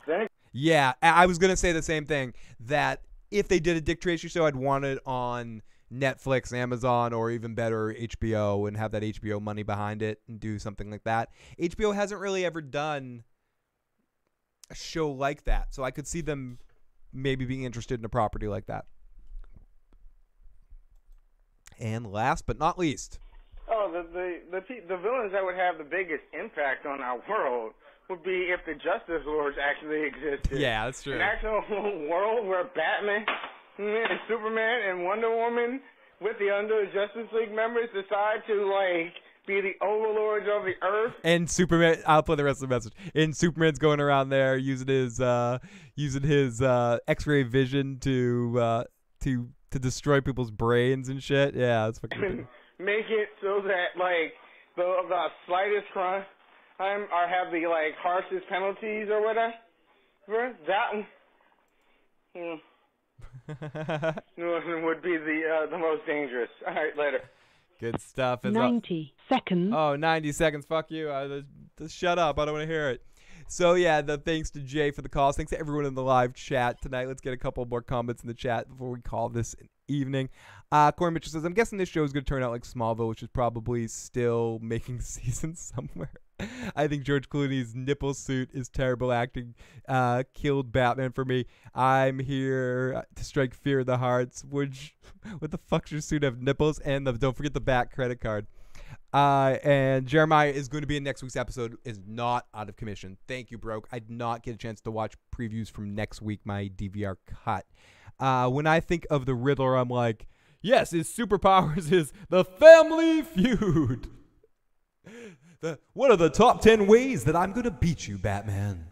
Yeah, I was going to say the same thing, that if they did a Dick Tracy show, I'd want it on Netflix, Amazon, or even better, HBO, and have that HBO money behind it and do something like that. HBO hasn't really ever done a show like that, so I could see them maybe being interested in a property like that. And last but not least... Oh, the villains that would have the biggest impact on our world would be if the Justice Lords actually existed. Yeah, that's true. An actual world where Batman and Superman and Wonder Woman with the other Justice League members decide to, like, be the overlords of the earth. And Superman, I'll play the rest of the message. And Superman's going around there using his X-ray vision to destroy people's brains and shit. Yeah, that's fucking cool. Make it so that, like, the slightest crime or have the, like, harshest penalties or whatever. That one would be the most dangerous. All right, later. Good stuff. 90 seconds. Oh, 90 seconds. Fuck you. Just shut up. I don't want to hear it. So, yeah, thanks to Jay for the calls. Thanks to everyone in the live chat tonight. Let's get a couple more comments in the chat before we call this an evening. Corey Mitchell says, I'm guessing this show is going to turn out like Smallville, which is probably still making seasons somewhere. I think George Clooney's nipple suit is terrible acting. Killed Batman for me. I'm here to strike fear in the hearts. What the fuck should your suit have nipples? And don't forget the Bat credit card. And Jeremiah is going to be in next week's episode, is not out of commission. Thank you, Broke. I did not get a chance to watch previews from next week, my DVR cut. When I think of the Riddler, I'm like, yes, his superpowers is the Family Feud. What are the top 10 ways that I'm going to beat you, Batman?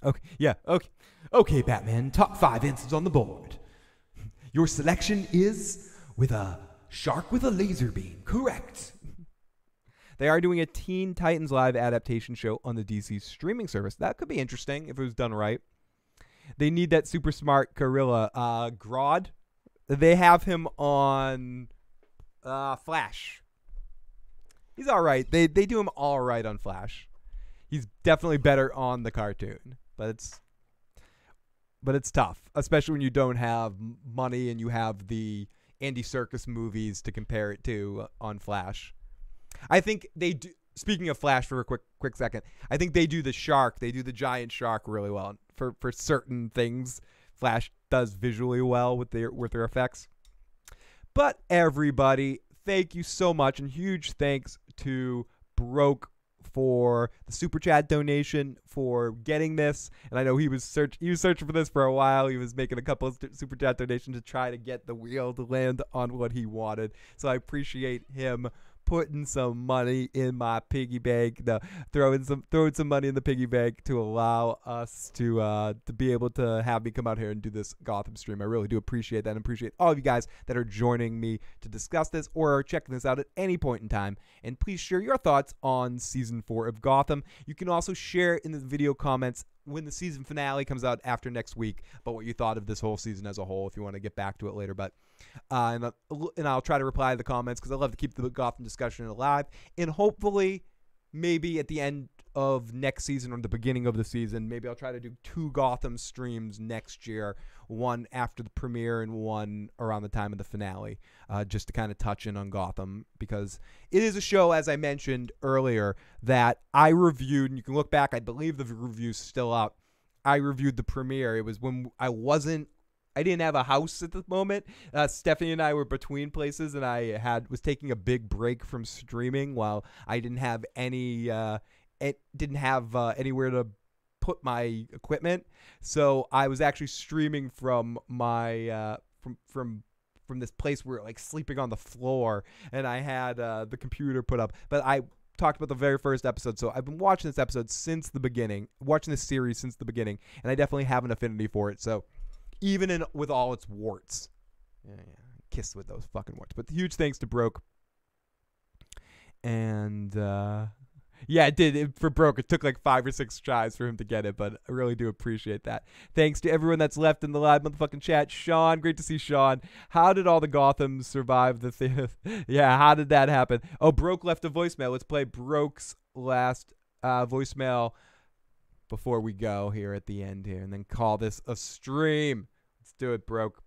Okay, yeah, okay, Batman. Top 5 answers on the board. Your selection is with a shark with a laser beam. Correct. They are doing a Teen Titans live adaptation show on the DC streaming service. That could be interesting if it was done right. They need that super smart gorilla. Grodd. They have him on Flash. He's all right. They do him all right on Flash. He's definitely better on the cartoon, but it's tough, especially when you don't have money and you have the Andy Serkis movies to compare it to on Flash. I think they do. Speaking of Flash for a quick second, I think they do the shark. They do the giant shark really well for certain things. Flash does visually well with their effects. But everybody, thank you so much, and huge thanks to Broke for the super chat donation, for getting this. And I know he was searching for this for a while. He was making a couple of super chat donations to try to get the wheel to land on what he wanted. So I appreciate him putting some money in my piggy bank, throwing some money in the piggy bank to allow us to be able to have me come out here and do this Gotham stream. I really do appreciate that, and appreciate all of you guys that are joining me to discuss this or are checking this out at any point in time. And please share your thoughts on season 4 of Gotham. You can also share in the video comments when the season finale comes out after next week about what you thought of this whole season as a whole, if you want to get back to it later. But and I'll try to reply to the comments because I love to keep the Gotham discussion alive. And hopefully, maybe at the end of next season or the beginning of the season, maybe I'll try to do 2 Gotham streams next year, one after the premiere and one around the time of the finale, just to kind of touch in on Gotham, because it is a show, as I mentioned earlier, that I reviewed, and you can look back, I believe the review's still up. I reviewed the premiere. It was when I didn't have a house at the moment. Stephanie and I were between places, and I was taking a big break from streaming while I didn't have anywhere to put my equipment. So I was actually streaming from my from this place where, like, sleeping on the floor, and I had the computer put up. But talked about the very first episode, so I've been watching this episode since the beginning, watching this series since the beginning, and I definitely have an affinity for it. So even with all its warts, kiss with those fucking warts. But huge thanks to Broke. And yeah, it did. For Broke, it took like 5 or 6 tries for him to get it, but I really do appreciate that. Thanks to everyone that's left in the live motherfucking chat. Sean, great to see Sean. How did all the Gothams survive the thing? Yeah, how did that happen? Oh, Broke left a voicemail. Let's play Broke's last voicemail before we go here at the end here, and then call this a stream. Let's do it, Broke.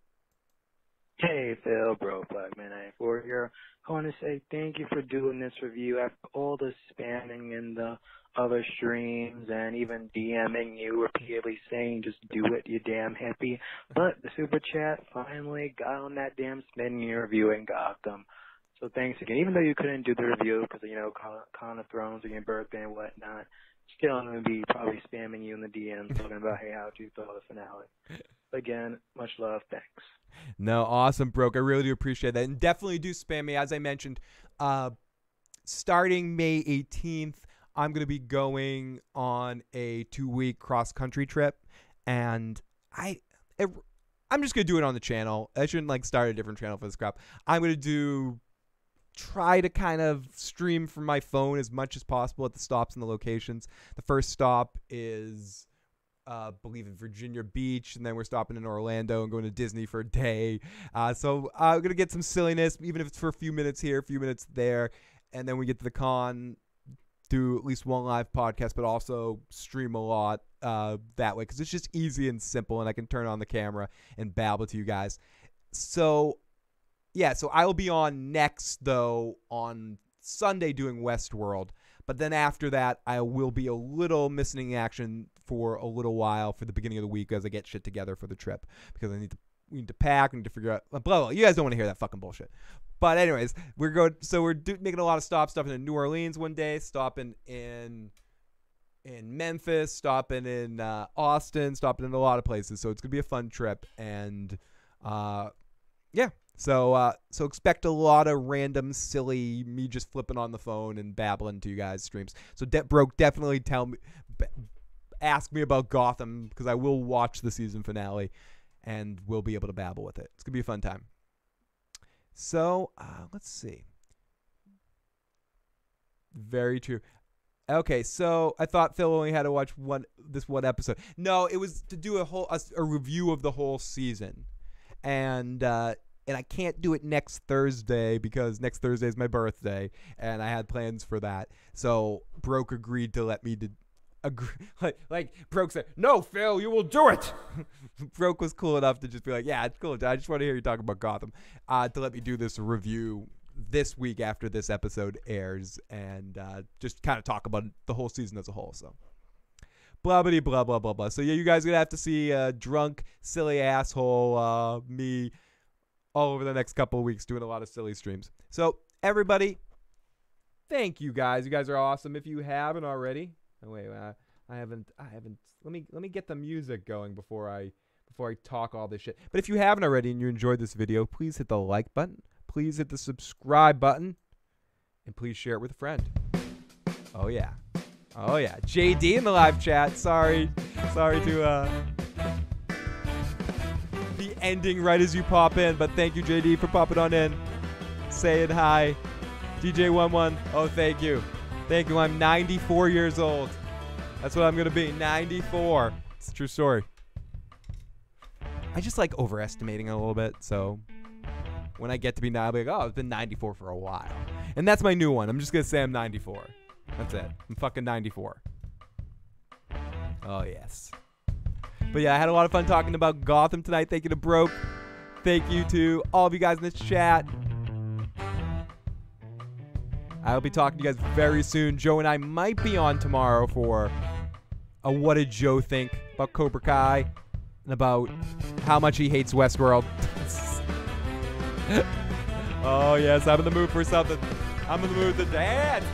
Hey, Phil, Broke Blackman 94 here. I want to say thank you for doing this review after all the spamming in the other streams and even DMing you repeatedly saying just do it, you damn hippie. But the super chat finally got on that damn spin you're reviewing Gotham. So thanks again. Even though you couldn't do the review because of, you know, Con of Thrones and your birthday and whatnot, still I'm going to be probably spamming you in the DMs talking about, hey, how'd you thought of the finale? Again, much love. Thanks. No, awesome, Broke. I really do appreciate that. And definitely do spam me. As I mentioned, starting May 18th, I'm going to be going on a 2-week cross-country trip. And I'm just going to do it on the channel. I shouldn't, like, start a different channel for this crap. I'm going to try to kind of stream from my phone as much as possible at the stops and the locations. The first stop is... believe in Virginia Beach, and then we're stopping in Orlando and going to Disney for a day. So I'm going to get some silliness, even if it's for a few minutes here, a few minutes there, and then we get to the con, do at least one live podcast, but also stream a lot that way, because it's just easy and simple, and I can turn on the camera and babble to you guys. So, yeah, so I will be on next, though, on Sunday doing Westworld. But then after that, I will be a little missing action for a little while for the beginning of the week as I get shit together for the trip, because we need to pack, we need to figure out blah, blah, blah. You guys don't want to hear that fucking bullshit. But anyways, we're making a lot of stops, stopping in New Orleans one day, stopping in Memphis, stopping in Austin, stopping in a lot of places. So it's gonna be a fun trip, and yeah. So expect a lot of random, silly, me just flipping on the phone and babbling to you guys streams. So Broke, definitely ask me about Gotham, because I will watch the season finale and we'll be able to babble with it. It's going to be a fun time. So let's see. Very true. Okay, so I thought Phil only had to watch this one episode. No, it was to do a review of the whole season. And I can't do it next Thursday because next Thursday is my birthday, and I had plans for that. So Broke agreed to let me agree. Like Broke said, "No, Phil, you will do it." Broke was cool enough to just be like, "Yeah, it's cool. I just want to hear you talk about Gotham." To let me do this review this week after this episode airs, and just kind of talk about the whole season as a whole. So. Blah, blah, blah, blah, blah, blah. So, yeah, you guys are going to have to see drunk, silly asshole me all over the next couple of weeks doing a lot of silly streams. So, everybody, thank you guys. You guys are awesome. If you haven't already. Oh, wait, I haven't. Let me get the music going before I talk all this shit. But if you haven't already and you enjoyed this video, please hit the like button. Please hit the subscribe button. And please share it with a friend. Oh, yeah. Oh, yeah. JD in the live chat. Sorry to be ending right as you pop in, but thank you, JD, for popping on in. Saying hi. DJ11. Oh, thank you. Thank you. I'm 94 years old. That's what I'm going to be. 94. It's a true story. I just like overestimating it a little bit, so when I get to be 9, I'll be like, oh, I've been 94 for a while. And that's my new one. I'm just going to say I'm 94. That's it. I'm fucking 94. Oh, yes. But yeah, I had a lot of fun talking about Gotham tonight. Thank you to Broke. Thank you to all of you guys in this chat. I'll be talking to you guys very soon. Joe and I might be on tomorrow for a What Did Joe Think about Cobra Kai and about how much he hates Westworld. Oh, yes. I'm in the mood for something. I'm in the mood to dance.